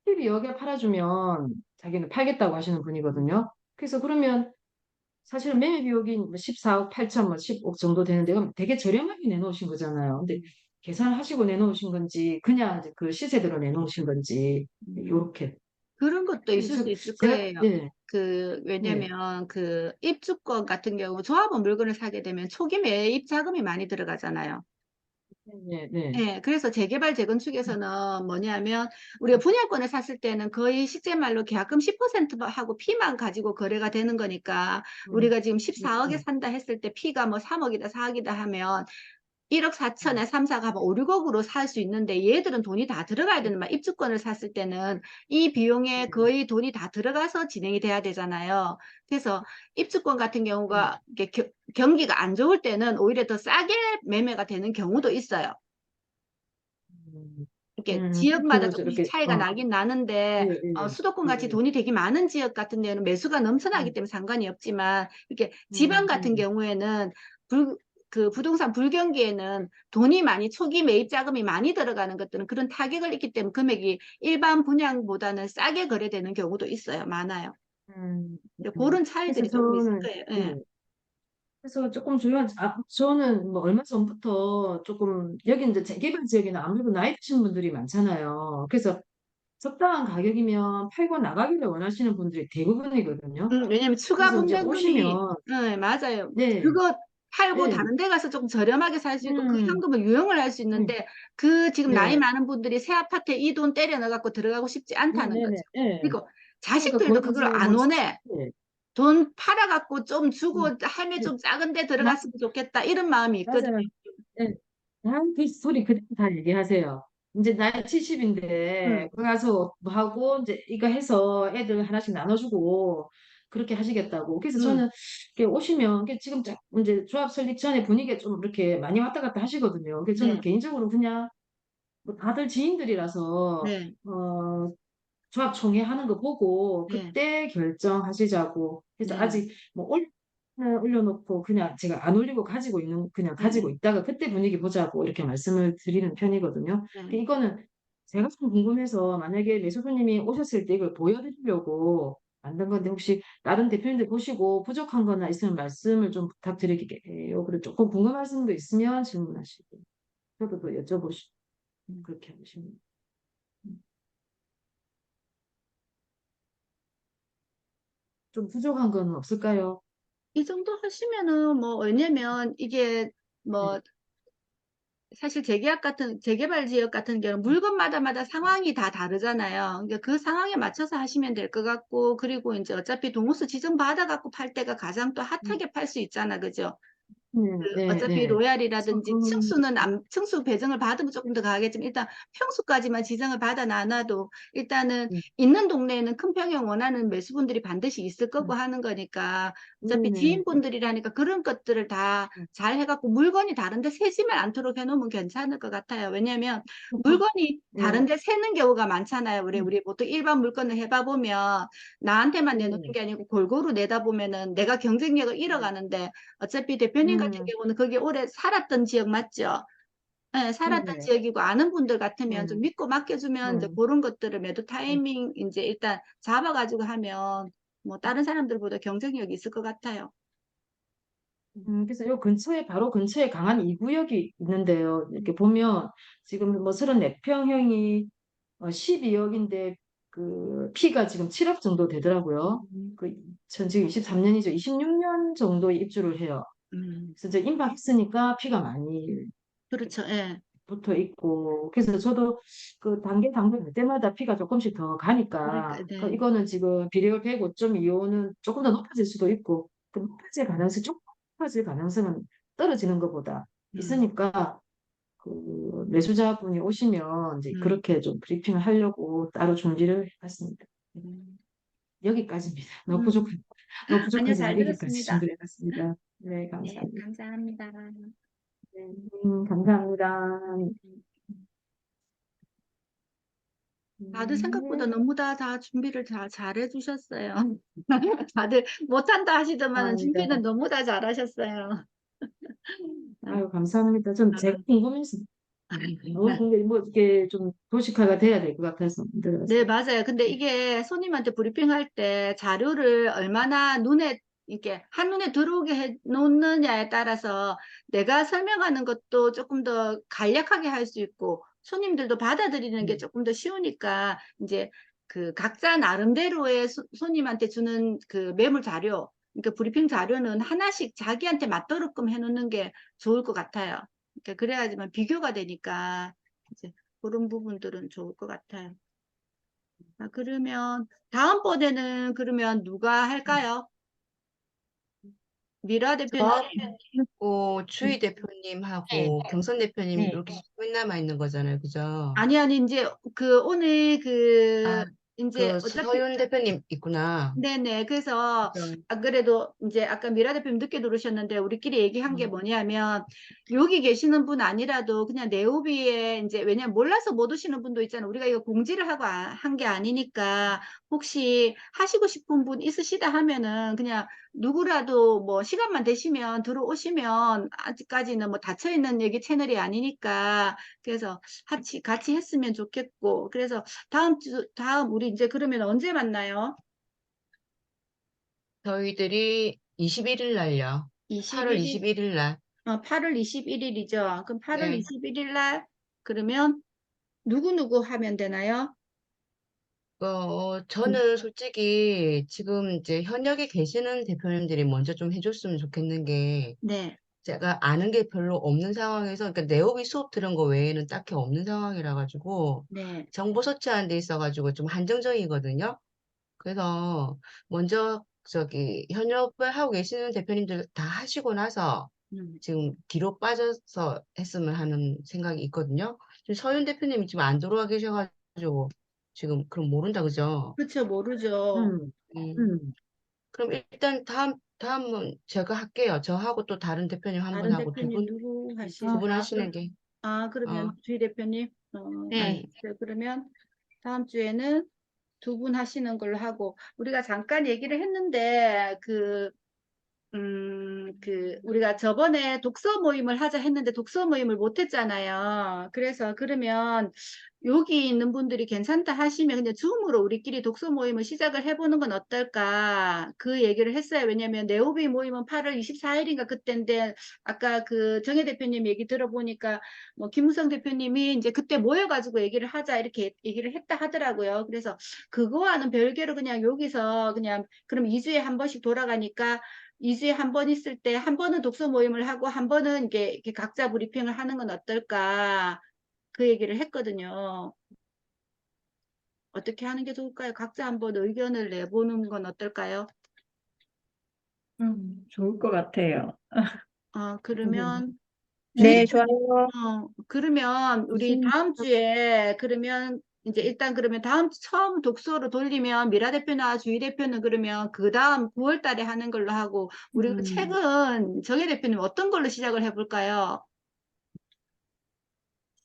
Speaker 5: 12억에 팔아주면 자기는 팔겠다고 하시는 분이거든요. 그래서 그러면 사실은 매매 비용이 뭐 14억 8천, 뭐 10억 정도 되는데 그럼 되게 저렴하게 내놓으신 거잖아요. 근데 계산하시고 내놓으신 건지 그냥 이제 그 시세대로 내놓으신 건지 요렇게.
Speaker 2: 그런 것도 있을 수 있을 거예요.
Speaker 5: 네.
Speaker 2: 왜냐면 그 입주권 같은 경우 조합원 물건을 사게 되면 초기 매입 자금이 많이 들어가잖아요. 네, 그래서 재개발 재건축에서는 뭐냐면 우리가 분양권을 샀을 때는 거의 실제말로 계약금 10% 하고 피만 가지고 거래가 되는 거니까 우리가 지금 14억에 산다 했을 때 피가 뭐 3억이다 4억이다 하면 1억 4천에 3, 4가 하면 5, 6억으로 살 수 있는데 얘들은 돈이 다 들어가야 되는 말 입주권을 샀을 때는 이 비용에 거의 돈이 다 들어가서 진행이 돼야 되잖아요. 그래서 입주권 같은 경우가 이렇게 경기가 안 좋을 때는 오히려 더 싸게 매매가 되는 경우도 있어요. 이렇게 지역마다 조금씩 차이가 나긴 나는데 수도권 같이 돈이 되게 많은 지역 같은 데는 매수가 넘쳐나기 때문에 상관이 없지만 이렇게 지방 같은 경우에는 그 부동산 불경기에는 돈이 많이 초기 매입 자금이 많이 들어가는 것들은 그런 타격을 입기 때문에 금액이 일반 분양보다는 싸게 거래되는 경우도 있어요. 많아요. 그런 차이들이 조금 있을 거예요. 네.
Speaker 5: 그래서 조금 저는 뭐 얼마 전부터 조금 여기 이제 재개발 지역에는 아무래도 나이 드신 분들이 많잖아요. 그래서 적당한 가격이면 팔고 나가기를 원하시는 분들이 대부분이거든요.
Speaker 2: 왜냐면 추가
Speaker 5: 그래서 이제
Speaker 2: 분담금이
Speaker 5: 오시면
Speaker 2: 네, 맞아요.
Speaker 5: 네,
Speaker 2: 그거 팔고
Speaker 5: 네,
Speaker 2: 다른 데 가서 조금 저렴하게 살 수 있고 그 현금을 유용을 할 수 있는데 지금 나이
Speaker 5: 네,
Speaker 2: 많은 분들이 새 아파트에 이 돈 때려 넣어갖고 들어가고 싶지 않다는 거죠.
Speaker 5: 네.
Speaker 2: 그리고
Speaker 5: 그러니까
Speaker 2: 자식들도
Speaker 5: 거의
Speaker 2: 그걸
Speaker 5: 이제
Speaker 2: 안
Speaker 5: 뭐
Speaker 2: 원해. 돈 팔아갖고 좀 주고 할매
Speaker 5: 네.
Speaker 2: 좀 작은 데 들어갔으면 좋겠다 이런 마음이 있거든요.
Speaker 5: 맞아요. 네. 그 소리 그대로 다 얘기하세요. 이제 나이 70인데,
Speaker 2: 음,
Speaker 5: 그 가서 뭐 하고, 이제 이거 해서 애들 하나씩 나눠주고, 그렇게 하시겠다고. 그래서
Speaker 2: 음,
Speaker 5: 저는 이렇게 오시면, 이게 지금 이제 조합 설립 전에 분위기가 좀 이렇게 많이 왔다 갔다 하시거든요. 그래서 저는
Speaker 2: 네,
Speaker 5: 개인적으로 그냥 뭐 다들 지인들이라서,
Speaker 2: 네,
Speaker 5: 조합 총회 하는 거 보고,
Speaker 2: 네,
Speaker 5: 그때 결정하시자고. 그래서
Speaker 2: 네,
Speaker 5: 아직 뭐 올려놓고 그냥 제가 안 올리고 그냥
Speaker 2: 네,
Speaker 5: 가지고 있다가 그때 분위기 보자고 이렇게 말씀을 드리는 편이거든요.
Speaker 2: 네.
Speaker 5: 이거는 제가 좀 궁금해서 만약에 매수손님이 오셨을 때 이걸 보여드리려고 만든 건데 혹시 다른 대표님들 보시고 부족한 거나 있으면 말씀을 좀 부탁드릴게요. 그리고 조금 궁금한 점도 있으면 질문하시고 저도 또 여쭤보시고 그렇게 하시면 좀 부족한 거는 없을까요?
Speaker 2: 이 정도 하시면은 뭐 왜냐면 이게
Speaker 5: 네.
Speaker 2: 뭐 사실 재개발 지역 같은 경우는 물건마다 상황이 다 다르잖아요. 그러니까 그 상황에 맞춰서 하시면 될 것 같고, 그리고 이제 어차피 동호수 지정 받아갖고 팔 때가 가장 또 핫하게 팔 수 있잖아. 그죠?
Speaker 5: 네,
Speaker 2: 그
Speaker 5: 네,
Speaker 2: 어차피
Speaker 5: 네.
Speaker 2: 로얄이라든지 층수 배정을 받으면 조금 더 가겠지만 일단 평수까지만 지정을 받아 놔놔도 일단은
Speaker 5: 네,
Speaker 2: 있는 동네에는 큰 평형 원하는 매수분들이 반드시 있을
Speaker 5: 네,
Speaker 2: 거고 하는 거니까
Speaker 5: 네,
Speaker 2: 어차피
Speaker 5: 네.
Speaker 2: 지인분들이라니까 그런 것들을 다 잘 해갖고 물건이 다른데 새지만 않도록 해놓으면 괜찮을 것 같아요. 왜냐하면 물건이
Speaker 5: 네,
Speaker 2: 다른데 새는 경우가 많잖아요. 우리 보통 일반 물건을 해봐 보면 나한테만 내놓는
Speaker 5: 네,
Speaker 2: 게 아니고 골고루 내다 보면은 내가 경쟁력을 잃어가는데 어차피 대표님 같은
Speaker 5: 음,
Speaker 2: 경우는 거기 오래 살았던 지역 맞죠? 네, 살았던
Speaker 5: 네,
Speaker 2: 지역이고 아는 분들
Speaker 5: 네,
Speaker 2: 같으면 좀 믿고 맡겨주면 이제
Speaker 5: 네.
Speaker 2: 그런 것들을 매도 타이밍 이제 일단 잡아가지고 하면 뭐 다른 사람들보다 경쟁력이 있을 것 같아요.
Speaker 5: 그래서 요 근처에, 바로 근처에 강한 2구역이 있는데요. 이렇게
Speaker 2: 음,
Speaker 5: 보면 지금 뭐 34평형이 12억인데 그 피가 지금 7억 정도 되더라고요.
Speaker 2: 음,
Speaker 5: 전 지금 23년이죠. 26년 정도에 입주를 해요.
Speaker 2: 음.
Speaker 5: 그래서 이제 임박했으니까 피가 많이
Speaker 2: 그렇죠. 예.
Speaker 5: 붙어 있고 그래서 저도 그 단계 갈 때마다 피가 조금씩 더
Speaker 2: 그러니까
Speaker 5: 가니까
Speaker 2: 네.
Speaker 5: 이거는 지금 비례율 105.25는 조금 더 높아질 수도 있고 그 조금 높아질 가능성은 떨어지는 것보다
Speaker 2: 음,
Speaker 5: 있으니까 그 매수자분이 오시면 이제
Speaker 2: 음,
Speaker 5: 그렇게 좀 브리핑을 하려고 따로 준비를 해봤습니다.
Speaker 2: 음.
Speaker 5: 여기까지입니다.
Speaker 2: 음.
Speaker 5: 너무
Speaker 2: 아니요,
Speaker 5: 부족하지만
Speaker 2: 잘
Speaker 5: 여기까지
Speaker 2: 들었습니다.
Speaker 5: 준비를 해봤습니다. 네,
Speaker 2: 네,
Speaker 5: 감사합니다.
Speaker 2: 감사합니다.
Speaker 5: 네, 감사합니다.
Speaker 2: 다들 생각보다
Speaker 5: 네.
Speaker 2: 너무 다 준비를 다 잘해 주셨어요. 다들 못한다 하시더만은
Speaker 5: 감사합니다.
Speaker 2: 준비는 너무 다 잘하셨어요.
Speaker 5: 아유, 감사합니다. 전 제가
Speaker 2: 아,
Speaker 5: 궁금해서, 너무 궁금해, 뭐, 이게 좀 도식화가 돼야 될 것 같아서
Speaker 2: 네,
Speaker 5: 만들어서.
Speaker 2: 맞아요. 근데 이게 손님한테 브리핑할 때 자료를 얼마나 눈에, 이렇게 한눈에 들어오게 해 놓느냐에 따라서 내가 설명하는 것도 조금 더 간략하게 할 수 있고 손님들도 받아들이는 게 조금 더 쉬우니까 이제 그 각자 나름대로의 손님한테 주는 그 매물 자료, 그러니까 브리핑 자료는 하나씩 자기한테 맞도록끔 해놓는 게 좋을 것 같아요. 그러니까 그래야지만 비교가 되니까 이제 그런 부분들은 좋을 것 같아요. 아, 그러면 다음번에는 그러면 누가 할까요? 미라 대표님.
Speaker 7: 주희 대표님하고 경선 대표님
Speaker 4: 네.
Speaker 7: 이렇게 맨 남아 있는 거잖아요. 그죠?
Speaker 2: 아니, 이제 그 오늘 그
Speaker 7: 아,
Speaker 2: 이제
Speaker 7: 그
Speaker 2: 어차피
Speaker 7: 서윤 대표님 있구나.
Speaker 2: 네네. 그래서,
Speaker 7: 그죠?
Speaker 2: 안 그래도 이제 아까 미라 대표님 늦게 들으셨는데, 우리끼리 얘기한 게 뭐냐면, 여기 계시는 분 아니라도 그냥 네오비에 이제, 왜냐면 몰라서 못 오시는 분도 있잖아요. 우리가 이거 공지를 하고 한 게 아니니까, 혹시 하시고 싶은 분 있으시다 하면은, 그냥 누구라도 뭐 시간만 되시면 들어오시면, 아직까지는 뭐 닫혀있는 얘기 채널이 아니니까, 그래서 같이 했으면 좋겠고, 그래서 다음 우리 이제 그러면 언제 만나요?
Speaker 7: 저희들이 21일 날요. 8월
Speaker 2: 21일,
Speaker 7: 21일 날.
Speaker 2: 8월 21일이죠. 그럼 8월
Speaker 7: 네.
Speaker 2: 21일 날, 그러면 누구누구 하면 되나요?
Speaker 7: 저는 솔직히 지금 이제 현역에 계시는 대표님들이 먼저 좀 해줬으면 좋겠는 게
Speaker 2: 네,
Speaker 7: 제가 아는 게 별로 없는 상황에서 그러니까 네오비 수업 들은 거 외에는 딱히 없는 상황이라 가지고
Speaker 2: 네,
Speaker 7: 정보 소치하는 데 있어 가지고 좀 한정적이거든요. 그래서 먼저 저기 현역을 하고 계시는 대표님들 다 하시고 나서 지금 뒤로 빠져서 했으면 하는 생각이 있거든요. 지금 서윤 대표님이 지금 안 들어와 계셔가지고 지금 그럼 모른다 그죠?
Speaker 2: 그렇죠, 모르죠.
Speaker 5: 음,
Speaker 7: 음.
Speaker 5: 음.
Speaker 7: 그럼 일단 다음은 제가 할게요. 저하고 또 다른 대표님 한
Speaker 2: 다른
Speaker 7: 분하고
Speaker 2: 대표님 누구
Speaker 7: 두 분
Speaker 2: 하시나?
Speaker 7: 하시는 게
Speaker 2: 그러면 주희 대표님,
Speaker 7: 네.
Speaker 2: 알겠어요. 그러면 다음 주에는 두 분 하시는 걸로 하고, 우리가 잠깐 얘기를 했는데, 우리가 저번에 독서 모임을 하자 했는데 독서 모임을 못 했잖아요. 그래서 그러면 여기 있는 분들이 괜찮다 하시면 그냥 줌으로 우리끼리 독서 모임을 시작을 해보는 건 어떨까? 그 얘기를 했어요. 왜냐면 네오비 모임은 8월 24일인가 그때인데 아까 그 정혜 대표님 얘기 들어보니까 뭐 김무성 대표님이 이제 그때 모여가지고 얘기를 하자 이렇게 얘기를 했다 하더라고요. 그래서 그거와는 별개로 그냥 여기서 그냥 그럼 2주에 한 번씩 돌아가니까 2주에 한 번 있을 때 한 번은 독서 모임을 하고 한 번은 이렇게 각자 브리핑을 하는 건 어떨까? 그 얘기를 했거든요. 어떻게 하는 게 좋을까요? 각자 한번 의견을 내보는 건 어떨까요?
Speaker 3: 좋을 것 같아요.
Speaker 2: 그러면
Speaker 6: 네,
Speaker 2: 주희
Speaker 6: 좋아요.
Speaker 2: 그러면 우리
Speaker 6: 무슨
Speaker 2: 다음 주에 그러면 이제 일단 그러면 다음 주 처음 독서로 돌리면 미라 대표나 주희 대표는 그러면 그 다음 9월 달에 하는 걸로 하고 우리가 책은 정혜 대표님 어떤 걸로 시작을 해볼까요?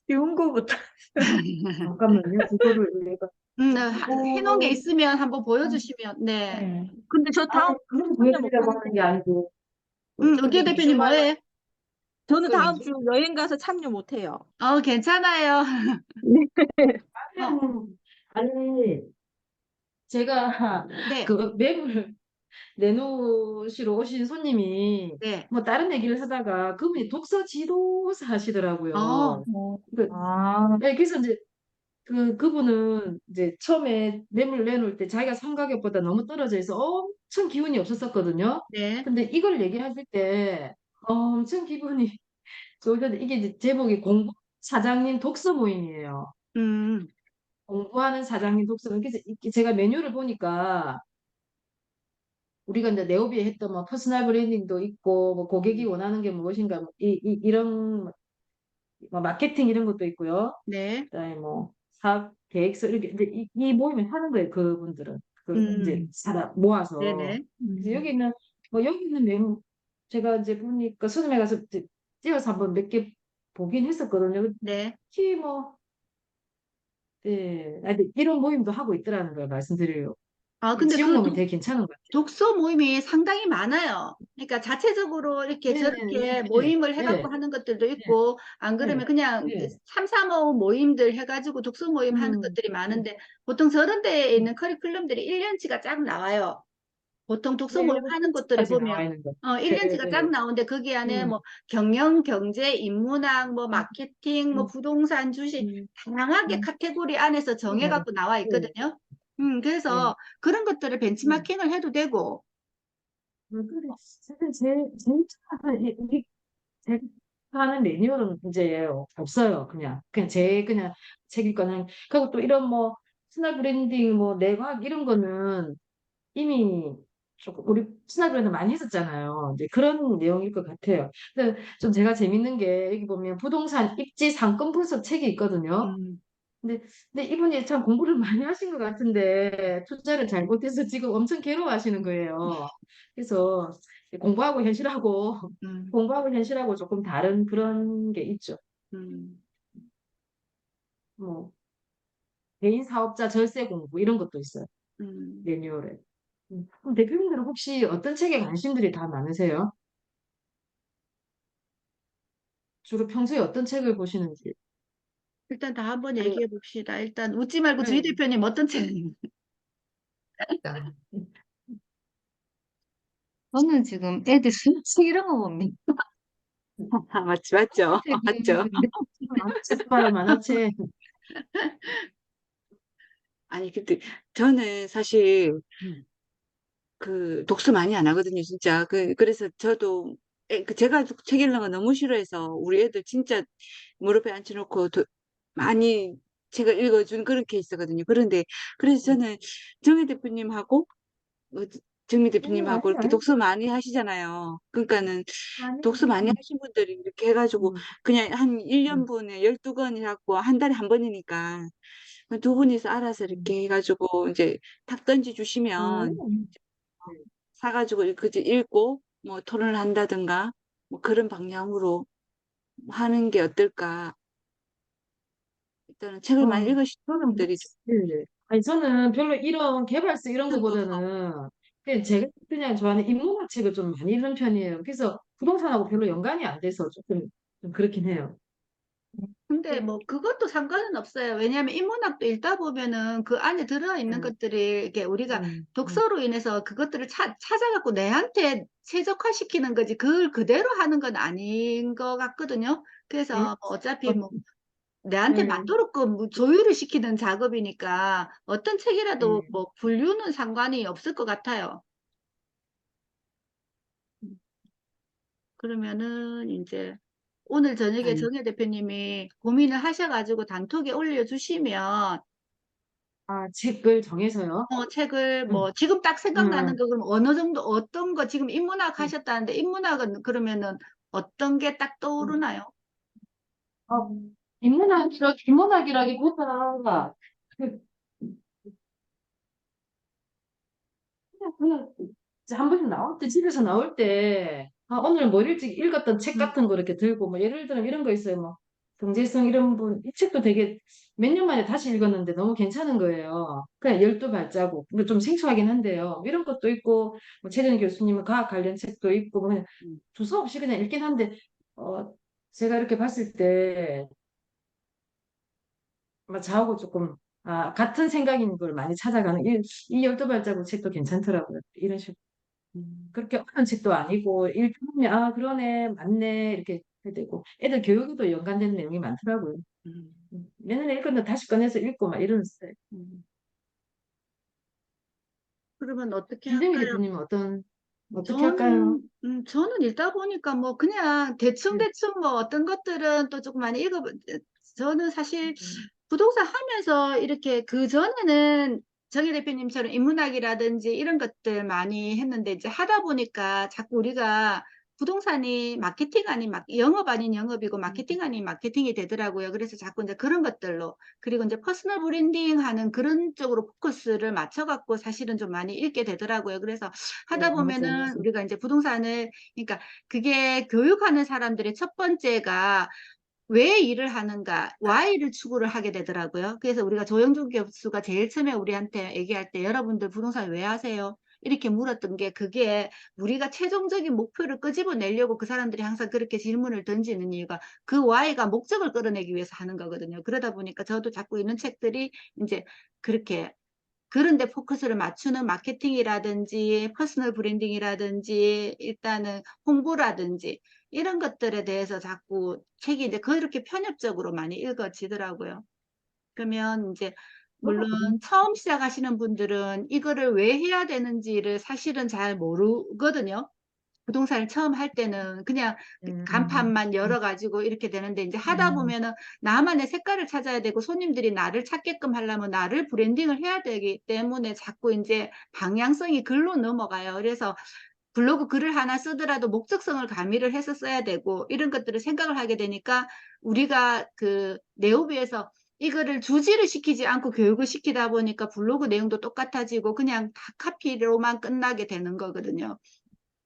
Speaker 3: 쉬운 거부터.
Speaker 5: 잠깐만요. 그거를 내가
Speaker 2: 해놓은 게
Speaker 5: 그거
Speaker 2: 있으면 한번 보여주시면 네.
Speaker 3: 네.
Speaker 6: 근데 저 다음 주 참여
Speaker 5: 보여드리려고
Speaker 6: 못하는데
Speaker 5: 하는 게 아니고
Speaker 2: 정혜 대표님 뭐예요?
Speaker 6: 저는
Speaker 7: 그
Speaker 6: 다음 주 여행 가서 참여 못해요.
Speaker 2: 괜찮아요. 어,
Speaker 5: 아니 제가
Speaker 2: 네,
Speaker 5: 그 매물 내놓으시러 오신 손님이
Speaker 2: 네.
Speaker 5: 뭐 다른 얘기를 하다가 그분이 독서 지도사 하시더라고요. 그,
Speaker 6: 아,
Speaker 5: 네, 그래서 이제 그분은 이제 처음에 매물 내놓을 때 자기가 성가격보다 너무 떨어져 있어 엄청 기운이 없었었거든요.
Speaker 2: 네.
Speaker 5: 근데 이걸 얘기하실 때 엄청 기분이 좋으셨는데 이게 이제 제목이 공부 사장님 독서 모임이에요.
Speaker 2: 음,
Speaker 5: 공부하는 사장님 독서 모임. 그래서 이렇게 제가 메뉴를 보니까 우리가 이제 네오비에 했던 뭐 퍼스널 브랜딩도 있고 뭐 고객이 원하는 게 무엇인가 뭐 이런 뭐 마케팅 이런 것도 있고요.
Speaker 2: 네.
Speaker 5: 그다음에 뭐 사업 계획서 이렇게 이제 이 모임을 하는 거예요. 그분들은 이제 사람 모아서
Speaker 2: 네네.
Speaker 5: 그래서 여기는 뭐 여기 있는 내용 제가 이제 보니까 서점에 가서 이제 띄어서 한번 몇 개 보긴 했었거든요.
Speaker 2: 네.
Speaker 5: 특히 뭐 예, 근데 이런 모임도 하고 있더라는 걸 말씀드려요.
Speaker 2: 근데
Speaker 5: 지역 모임이 되게 괜찮은 것 같아요.
Speaker 2: 독서 모임이 상당히 많아요. 그러니까 자체적으로 이렇게
Speaker 5: 네,
Speaker 2: 저렇게
Speaker 5: 네,
Speaker 2: 모임을 해갖고
Speaker 5: 네,
Speaker 2: 하는 것들도
Speaker 5: 네,
Speaker 2: 있고, 안
Speaker 5: 네,
Speaker 2: 그러면 그냥
Speaker 5: 네.
Speaker 2: 3, 3호 모임들 해가지고 독서 모임 하는
Speaker 5: 음,
Speaker 2: 것들이
Speaker 5: 음,
Speaker 2: 많은데, 보통 저런 데에
Speaker 5: 음.
Speaker 2: 있는 커리큘럼들이 1년치가 쫙 나와요. 보통 독서
Speaker 5: 네,
Speaker 2: 모임
Speaker 5: 요거
Speaker 2: 하는 것들을
Speaker 5: 끝까지
Speaker 2: 보면
Speaker 5: 나와 있는 거. 네,
Speaker 2: 1년치가 쫙
Speaker 5: 네.
Speaker 2: 나오는데 거기 안에
Speaker 5: 음,
Speaker 2: 뭐 경영, 경제, 인문학, 뭐
Speaker 5: 음,
Speaker 2: 마케팅, 뭐
Speaker 5: 음,
Speaker 2: 부동산, 주식
Speaker 5: 음,
Speaker 2: 다양하게
Speaker 5: 음.
Speaker 2: 카테고리 안에서
Speaker 5: 네,
Speaker 2: 정해갖고 나와
Speaker 5: 네,
Speaker 2: 있거든요.
Speaker 5: 네.
Speaker 2: 그래서 그런 것들을
Speaker 5: 음.
Speaker 2: 벤치마킹을 해도 되고,
Speaker 5: 근데 사실 제일 처음에 제가 하는 매뉴얼은 이제 없어요. 그냥 그냥 책 읽거나 그리고 또 이런 뭐 스나 브랜딩 뭐 내과학 이런 거는 이미 조금 우리 스나 브랜드 많이 했었잖아요. 이제 그런 내용일 것 같아요. 근데 좀 제가 재밌는 게 여기 보면 부동산 입지 상권 분석 책이 있거든요.
Speaker 2: 음,
Speaker 5: 근데, 근데 이분이 참 공부를 많이 하신 것 같은데 투자를 잘못해서 지금 엄청 괴로워하시는 거예요. 그래서 공부하고 현실하고
Speaker 2: 음,
Speaker 5: 공부하고 현실하고 조금 다른 그런 게 있죠.
Speaker 2: 음,
Speaker 5: 뭐 개인 사업자 절세 공부 이런 것도 있어요.
Speaker 2: 음.
Speaker 5: 매뉴얼에. 그럼 대표님들은 혹시 어떤 책에 관심들이 다 많으세요? 주로 평소에 어떤 책을 보시는지.
Speaker 2: 일단 다 한번
Speaker 6: 아니,
Speaker 2: 얘기해 봅시다. 일단 웃지 말고 주희
Speaker 5: 네.
Speaker 2: 대표님 어떤 책?
Speaker 4: 저는 지금 애들 수학책 이런 거 봅니다.
Speaker 1: 맞죠? 맞죠?
Speaker 5: 만화책 봐요, 만화책.
Speaker 1: 아니, 근데 저는 사실 그 독서 많이 안 하거든요, 진짜. 그래서 저도 제가 책 읽는 거 너무 싫어해서 우리 애들 진짜 무릎에 앉혀놓고 많이 책을 읽어준 그런 케이스거든요. 그래서 저는 정혜 대표님하고 정미 대표님하고 이렇게
Speaker 5: 아니.
Speaker 1: 독서 많이 하시잖아요. 그러니까는
Speaker 5: 아니.
Speaker 1: 독서 많이 하신 분들이 이렇게 해가지고
Speaker 5: 음,
Speaker 1: 그냥 한
Speaker 5: 음,
Speaker 1: 1년분에 12권이라고 한 달에 한 번이니까 두 분이서 알아서
Speaker 5: 음.
Speaker 1: 이렇게 해가지고 이제 탁 던지
Speaker 5: 아,
Speaker 1: 주시면
Speaker 5: 네.
Speaker 1: 사가지고 그지 읽고 뭐 토론을 한다든가 뭐 그런 방향으로 하는 게 어떨까. 일단은 책을 많이
Speaker 5: 어,
Speaker 1: 읽으신
Speaker 5: 저는,
Speaker 1: 분들이
Speaker 5: 네. 아니, 저는 별로 이런 개발서 이런
Speaker 1: 좀 더,
Speaker 5: 거보다는 그냥 제가 그냥 좋아하는 인문학 책을 좀 많이 읽는 편이에요. 그래서 부동산하고 별로 연관이 안 돼서 좀 그렇긴 해요.
Speaker 2: 근데
Speaker 5: 네.
Speaker 2: 뭐 그것도 상관은 없어요. 왜냐하면 인문학도 읽다 보면은 그 안에 들어있는
Speaker 5: 음,
Speaker 2: 것들이 이렇게 우리가
Speaker 5: 음, 음,
Speaker 2: 독서로 인해서 그것들을 찾아갖고 내한테 최적화시키는 거지 그걸 그대로 하는 건 아닌 것 같거든요.
Speaker 5: 음,
Speaker 2: 그래서 뭐 어차피
Speaker 5: 어,
Speaker 2: 뭐 내한테
Speaker 5: 음,
Speaker 2: 맞도록 뭐 조율을 시키는 작업이니까 어떤 책이라도
Speaker 5: 음.
Speaker 2: 뭐 분류는 상관이 없을 것 같아요. 그러면은 이제 오늘 저녁에
Speaker 5: 아니,
Speaker 2: 정혜 대표님이 고민을 하셔가지고 단톡에 올려주시면
Speaker 5: 책을 정해서요.
Speaker 2: 책을
Speaker 5: 음,
Speaker 2: 뭐 지금 딱 생각나는
Speaker 5: 음,
Speaker 2: 거 그럼 어느 정도 어떤 거 지금 인문학
Speaker 5: 음,
Speaker 2: 하셨다는데 인문학은 그러면은 어떤 게 딱
Speaker 5: 음.
Speaker 2: 떠오르나요?
Speaker 5: 어, 인문학이라기보다 그 그냥 이제 한 번씩 나올 때, 집에서 나올 때, 오늘 뭐 일찍 읽었던 책
Speaker 2: 음,
Speaker 5: 같은 거 이렇게 들고, 뭐, 예를 들면 이런 거 있어요. 뭐, 경제성 이런 분, 이 책도 되게 몇 년 만에 다시 읽었는데 너무 괜찮은 거예요. 그냥 12발자국. 근데 좀 생소하긴 한데요. 이런 것도 있고, 뭐, 최정 교수님은 과학 관련 책도 있고, 뭐 그냥
Speaker 2: 음,
Speaker 5: 두서없이 그냥 읽긴 한데, 제가 이렇게 봤을 때, 저하고 조금, 같은 생각인 걸 많이 찾아가는, 이 12발자국 책도 괜찮더라고요. 이런 식으로.
Speaker 2: 음,
Speaker 5: 그렇게 어려운 책도 아니고 읽으면 그러네 맞네 이렇게 되고 애들 교육에도 연관되는 내용이 많더라고요.
Speaker 2: 음,
Speaker 5: 맨날 읽었는데 다시 꺼내서 읽고 막 이런 스타일.
Speaker 2: 음. 그러면 어떻게
Speaker 5: 김정희
Speaker 2: 할까요?
Speaker 5: 대표님은 어떻게 할까요?
Speaker 2: 저는 읽다 보니까 뭐 그냥
Speaker 5: 음,
Speaker 2: 대충대충 뭐 어떤 것들은 또 조금 많이 저는 사실
Speaker 5: 음,
Speaker 2: 부동산 하면서 이렇게 그전에는 정희 대표님처럼 인문학이라든지 이런 것들 많이 했는데 이제 하다 보니까 자꾸 우리가 부동산이 마케팅 아닌 영업 아닌 영업이고 마케팅 아닌 마케팅이 되더라고요. 그래서 자꾸 이제 그런 것들로 그리고 이제 퍼스널 브랜딩 하는 그런 쪽으로 포커스를 맞춰갖고 사실은 좀 많이 읽게 되더라고요. 그래서 하다
Speaker 5: 맞아요,
Speaker 2: 보면은
Speaker 5: 맞아요.
Speaker 2: 우리가 이제 부동산을 그러니까 그게 교육하는 사람들의 첫 번째가 왜 일을 하는가, why를 추구를 하게 되더라고요. 그래서 우리가 조영준 교수가 제일 처음에 우리한테 얘기할 때 여러분들 부동산 왜 하세요? 이렇게 물었던 게 그게 우리가 최종적인 목표를 끄집어내려고 그 사람들이 항상 그렇게 질문을 던지는 이유가 그 why가 목적을 끌어내기 위해서 하는 거거든요. 그러다 보니까 저도 자꾸 있는 책들이 이제 그렇게 그런데 포커스를 맞추는 마케팅이라든지 퍼스널 브랜딩이라든지 일단은 홍보라든지 이런 것들에 대해서 자꾸 책이 이제 그렇게 편협적으로 많이 읽어지더라고요. 그러면 이제 물론 처음 시작하시는 분들은 이거를 왜 해야 되는지를 사실은 잘 모르거든요. 부동산을 처음 할 때는 그냥
Speaker 5: 음,
Speaker 2: 간판만 열어가지고 이렇게 되는데 이제 하다
Speaker 5: 음,
Speaker 2: 보면은 나만의 색깔을 찾아야 되고 손님들이 나를 찾게끔 하려면 나를 브랜딩을 해야 되기 때문에 자꾸 이제 방향성이 글로 넘어가요. 그래서 블로그 글을 하나 쓰더라도 목적성을 가미를 해서 써야 되고 이런 것들을 생각을 하게 되니까 우리가 그 네오비에서 이거를 주지를 시키지 않고 교육을 시키다 보니까 블로그 내용도 똑같아지고 그냥 다 카피로만 끝나게 되는 거거든요.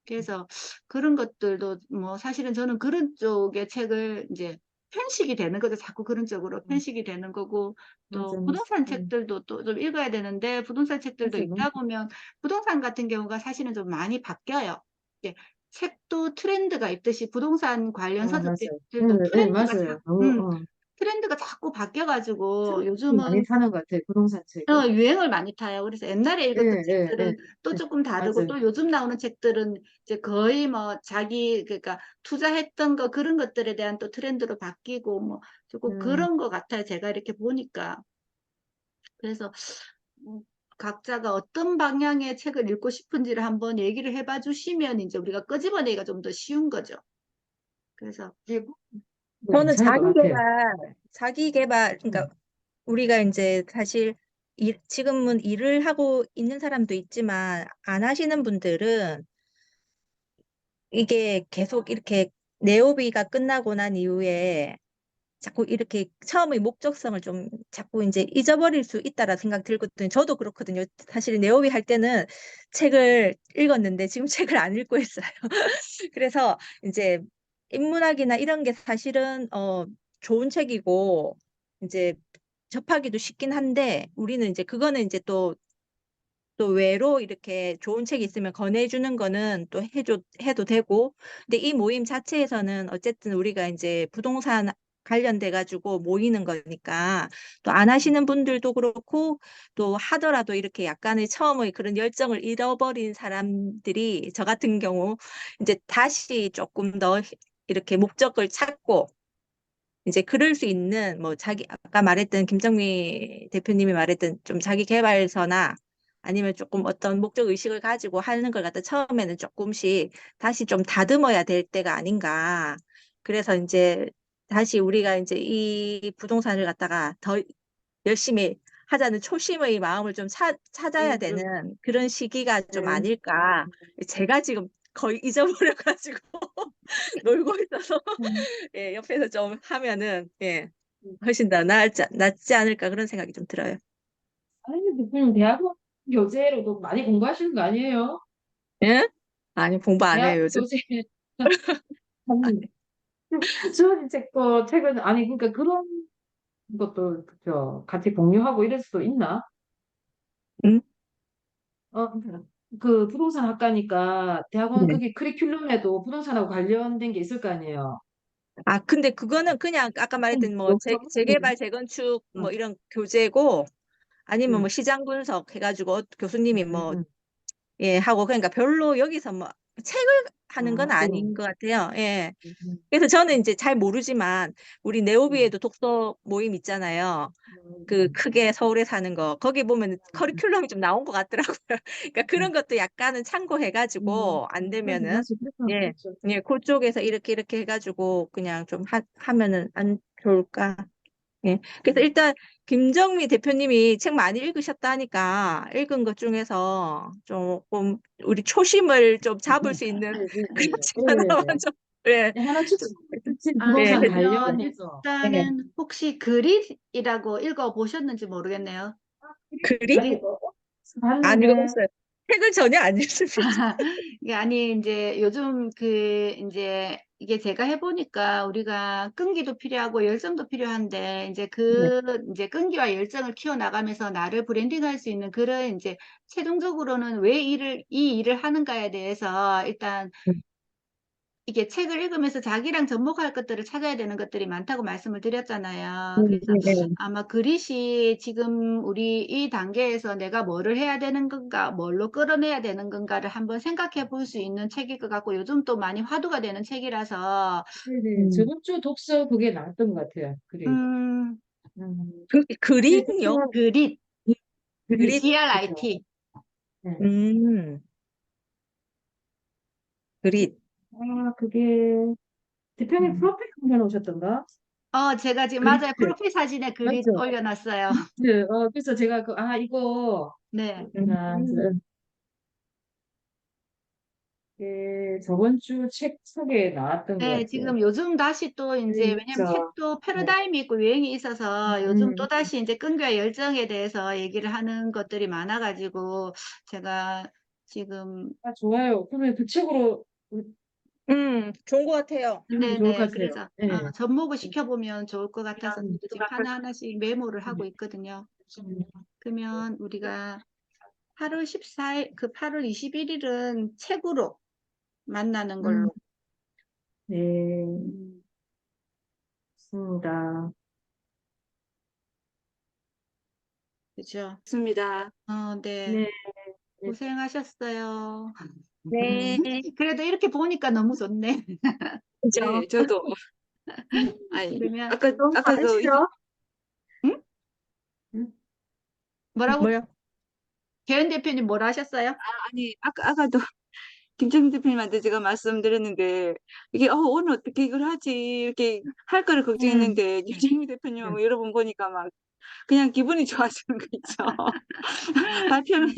Speaker 2: 그래서 그런 것들도 뭐 사실은 저는 그런 쪽의 책을 이제 편식이 되는 거죠. 자꾸 그런 쪽으로 편식이 되는 거고 또
Speaker 5: 맞아요, 맞아요.
Speaker 2: 부동산 책들도 또 좀 읽어야 되는데 부동산 책들도
Speaker 5: 맞아요.
Speaker 2: 읽다 보면 부동산 같은 경우가 사실은 좀 많이 바뀌어요. 이제 책도 트렌드가 있듯이 부동산 관련
Speaker 5: 맞아요.
Speaker 2: 서적들도
Speaker 5: 네, 맞아요.
Speaker 2: 트렌드가 자꾸 바뀌어가지고
Speaker 5: 책 많이
Speaker 2: 요즘은
Speaker 5: 타는 것 같아요. 부동산 책은.
Speaker 2: 유행을 많이 타요. 그래서 옛날에
Speaker 5: 예,
Speaker 2: 읽었던
Speaker 5: 예,
Speaker 2: 책들은
Speaker 5: 예.
Speaker 2: 또
Speaker 5: 네,
Speaker 2: 조금 다르고
Speaker 5: 맞아요.
Speaker 2: 또 요즘 나오는 책들은 이제 거의 뭐 자기 그러니까 투자했던 거 그런 것들에 대한 또 트렌드로 바뀌고 뭐 조금
Speaker 5: 음,
Speaker 2: 그런 것 같아요. 제가 이렇게 보니까. 그래서 각자가 어떤 방향의 책을 읽고 싶은지를 한번 얘기를 해봐 주시면 이제 우리가 끄집어내기가 좀 더 쉬운 거죠. 그래서
Speaker 5: 네,
Speaker 6: 저는
Speaker 5: 괜찮을 것 같아요.
Speaker 6: 자기 개발, 그러니까
Speaker 5: 음,
Speaker 6: 우리가 이제 사실 지금은 일을 하고 있는 사람도 있지만 안 하시는 분들은 이게 계속 이렇게 네오비가 끝나고 난 이후에 자꾸 이렇게 처음의 목적성을 좀 자꾸 이제 잊어버릴 수 있다라 생각 들거든요. 저도 그렇거든요. 사실 네오비 할 때는 책을 읽었는데 지금 책을 안 읽고 있어요. 그래서 이제 인문학이나 이런 게 사실은 좋은 책이고 이제 접하기도 쉽긴 한데 우리는 이제 그거는 이제 또 외로 이렇게 좋은 책이 있으면 권해주는 거는 또 해도 되고. 근데 이 모임 자체에서는 어쨌든 우리가 이제 부동산 관련돼 가지고 모이는 거니까 또 안 하시는 분들도 그렇고 또 하더라도 이렇게 약간의 처음의 그런 열정을 잃어버린 사람들이 저 같은 경우 이제 다시 조금 더 이렇게 목적을 찾고 이제 그럴 수 있는 뭐 자기 아까 말했던 김정미 대표님이 말했던 좀 자기 개발서나 아니면 조금 어떤 목적 의식을 가지고 하는 걸 갖다 처음에는 조금씩 다시 좀 다듬어야 될 때가 아닌가. 그래서 이제 다시 우리가 이제 이 부동산을 갖다가 더 열심히 하자는 초심의 마음을 좀 찾아야 되는 그런 시기가 좀 아닐까. 제가 지금 거의 잊어버려가지고 놀고 있어서 예, 옆에서 좀 하면은 예, 훨씬 더 낫지 않을까 그런 생각이 좀 들어요.
Speaker 5: 아니, 대표님 대학원 교재로도 많이 공부하시는 거 아니에요?
Speaker 6: 예? 아니 공부 안
Speaker 5: 대학
Speaker 6: 해요 요즘.
Speaker 5: 교재. 아니, 저는 이제 그 책은 아니 그러니까 그런 것도 그죠 같이 공유하고 이럴 수도 있나?
Speaker 6: 응?
Speaker 5: 어, 그 부동산 학과니까 대학원
Speaker 6: 네.
Speaker 5: 거기 커리큘럼에도 부동산하고 관련된 게 있을 거 아니에요.
Speaker 6: 아 근데 그거는 그냥 아까 말했던 뭐 재개발 재건축 뭐 이런 교재고 아니면 뭐
Speaker 5: 응,
Speaker 6: 시장 분석 해가지고 교수님이 뭐
Speaker 5: 응,
Speaker 6: 예 하고 그러니까 별로 여기서 뭐 책을 하는 건 아닌 것 같아요. 예.
Speaker 5: 응,
Speaker 6: 그래서 저는 이제 잘 모르지만 우리
Speaker 5: 응,
Speaker 6: 네오비에도 독서 모임 있잖아요. 그
Speaker 5: 응,
Speaker 6: 크게 서울에 사는 거 거기 보면
Speaker 5: 응,
Speaker 6: 커리큘럼이 좀 나온 것 같더라고요. 그러니까
Speaker 5: 응,
Speaker 6: 그런 것도 약간은 참고해가지고 안
Speaker 5: 그래도
Speaker 6: 되면은
Speaker 5: 맞지, 그렇죠,
Speaker 6: 예,
Speaker 5: 그렇죠.
Speaker 6: 예, 그쪽에서 이렇게 해가지고 그냥 좀 하면은 안 좋을까. 예. 그래서 일단 김정미 대표님이 책 많이 읽으셨다 하니까 읽은 것 중에서 조금 우리 초심을 좀 잡을 수 있는
Speaker 5: 네, 네,
Speaker 6: 그런
Speaker 5: 네.
Speaker 6: 책 하나만 좀 예,
Speaker 5: 네, 하나
Speaker 6: 좀,
Speaker 5: 추천,
Speaker 2: 아,
Speaker 6: 예,
Speaker 5: 부동산
Speaker 2: 그러면
Speaker 5: 관련해서.
Speaker 6: 예.
Speaker 2: 일단은 혹시 그릿이라고 읽어보셨는지 모르겠네요.
Speaker 6: 글이
Speaker 5: 아니,
Speaker 2: 그릿.
Speaker 6: 안
Speaker 5: 봤는데,
Speaker 6: 읽어봤어요. 책을 전혀 안 읽습니다.
Speaker 2: 이게 아니 이제 요즘 그 이제 이게 제가 해보니까 우리가 끈기도 필요하고 열정도 필요한데 이제
Speaker 6: 네.
Speaker 2: 그 이제 끈기와 열정을 키워나가면서 나를 브랜딩할 수 있는 그런 이제 최종적으로는 왜 이 일을 하는가에 대해서 일단 이게 책을 읽으면서 자기랑 접목할 것들을 찾아야 되는 것들이 많다고 말씀을 드렸잖아요. 그래서
Speaker 6: 네.
Speaker 2: 아마 그릿이 지금 우리 이 단계에서 내가 뭐를 해야 되는 건가, 뭘로 끌어내야 되는 건가를 한번 생각해 볼 수 있는 책일 것 같고 요즘 또 많이 화두가 되는 책이라서
Speaker 5: 네네,
Speaker 6: 음.
Speaker 5: 저번 주 독서 그게 나왔던 것 같아요. 그래.
Speaker 2: 음,
Speaker 5: 네,
Speaker 6: 그림요?
Speaker 5: 독서,
Speaker 2: 그릿,
Speaker 6: 그릿?
Speaker 5: 그죠.
Speaker 2: GRIT.
Speaker 5: 네.
Speaker 6: 음, 그릿.
Speaker 5: 아, 그게, 대표님
Speaker 6: 음.
Speaker 5: 프로필 올려놓으셨던가?
Speaker 2: 제가 지금 맞아요.
Speaker 5: 그리트.
Speaker 2: 프로필 사진에 그릿
Speaker 5: 맞죠?
Speaker 2: 올려놨어요.
Speaker 5: 그리트. 그래서 제가 이거,
Speaker 2: 네.
Speaker 5: 그렇구나. 저번 주 책 속에 나왔던 것
Speaker 2: 네,
Speaker 5: 같아요.
Speaker 2: 지금 요즘 다시 또 이제 왜냐면
Speaker 5: 그렇죠.
Speaker 2: 책도
Speaker 5: 네.
Speaker 2: 패러다임이 있고 유행이 있어서 요즘 또 다시 이제 끈기와 열정에 대해서 얘기를 하는 것들이 많아가지고 제가 지금
Speaker 5: 좋아요. 그러면 그 책으로
Speaker 6: 좋은 것 같아요.
Speaker 5: 하면 좋을 것
Speaker 2: 네네
Speaker 5: 같아요.
Speaker 2: 그래서
Speaker 5: 네.
Speaker 2: 접목을 시켜보면 좋을 것 같아서
Speaker 5: 음,
Speaker 2: 저도 지금 하나하나씩 메모를 하고 있거든요.
Speaker 5: 음,
Speaker 2: 그러면 우리가 8월 14일, 그 8월 21일은 책으로 만나는
Speaker 5: 음,
Speaker 2: 걸로.
Speaker 5: 네,
Speaker 2: 음,
Speaker 5: 좋습니다.
Speaker 2: 그죠?
Speaker 1: 좋습니다.
Speaker 2: 네.
Speaker 5: 네, 네.
Speaker 2: 고생하셨어요.
Speaker 6: 네,
Speaker 2: 그래도 이렇게 보니까 너무 좋네.
Speaker 6: 그죠.
Speaker 1: 네, 저도 아니
Speaker 2: 그러면,
Speaker 1: 아까
Speaker 3: 너무
Speaker 1: 아까 그
Speaker 3: 많으시죠?
Speaker 2: 응?
Speaker 5: 음,
Speaker 2: 뭐라고?
Speaker 6: 뭐요?
Speaker 2: 개연 대표님 뭐라 하셨어요?
Speaker 1: 아니 아까도 김정민 대표님한테 제가 말씀드렸는데 이게 오늘 어떻게 이걸 하지 이렇게 할 거를
Speaker 5: 음,
Speaker 1: 걱정했는데 김정민
Speaker 5: 음,
Speaker 1: 대표님하고 여러 번 보니까 막 그냥 기분이 좋아지는 거 있죠. 발표는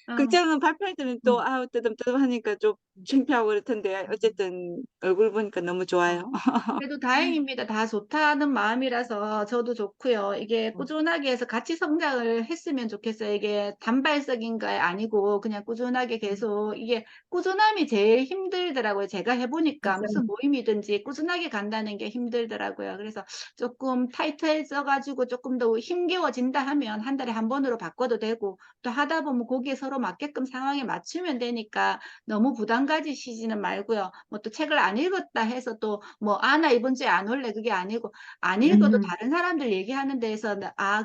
Speaker 2: 어.
Speaker 1: 극장은 발표할 때는 또 아우 뜨듬뜨듬 하니까 좀 창피하고 그럴 텐데 어쨌든 얼굴 보니까 너무 좋아요.
Speaker 2: 그래도 다행입니다. 다 좋다는 마음이라서 저도 좋고요. 이게 꾸준하게 해서 같이 성장을 했으면 좋겠어요. 이게 단발성인 거 아니고 그냥 꾸준하게 계속 이게 꾸준함이 제일 힘들더라고요. 제가 해보니까 무슨 모임이든지 꾸준하게 간다는 게 힘들더라고요. 그래서 조금 타이트해져가지고 조금 더 힘겨워진다 하면 한 달에 한 번으로 바꿔도 되고 또 하다 보면 거기에 서로 맞게끔 상황에 맞추면 되니까 너무 부담 가지시지는 말고요. 뭐 또 책을 안 읽었다 해서 또 뭐 나 이번 주에 안 올래 그게 아니고 안 읽어도 다른 사람들 얘기하는 데에서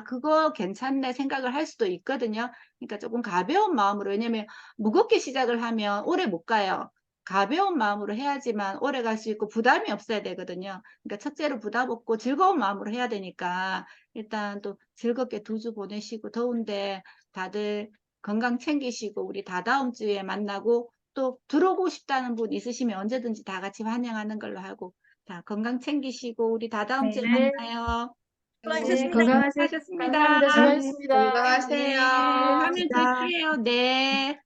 Speaker 2: 그거 괜찮네 생각을 할 수도 있거든요. 그러니까 조금 가벼운 마음으로 왜냐면 무겁게 시작을 하면 오래 못 가요. 가벼운 마음으로 해야지만 오래 갈 수 있고 부담이 없어야 되거든요. 그러니까 첫째로 부담 없고 즐거운 마음으로 해야 되니까 일단 또 즐겁게 2주 보내시고 더운데 다들 건강 챙기시고 우리 다 다음 주에 만나고 또 들어오고 싶다는 분 있으시면 언제든지 다 같이 환영하는 걸로 하고 자 건강 챙기시고 우리 다 다음 주에
Speaker 3: 네.
Speaker 2: 만나요.
Speaker 3: 네,
Speaker 6: 수고하셨습니다.
Speaker 3: 건강하세요.
Speaker 2: 수고하셨습니다.
Speaker 3: 감사합니다. 수고하셨습니다.
Speaker 7: 건강하세요.
Speaker 2: 네, 화면
Speaker 1: 감사합니다.
Speaker 2: 될게요. 네.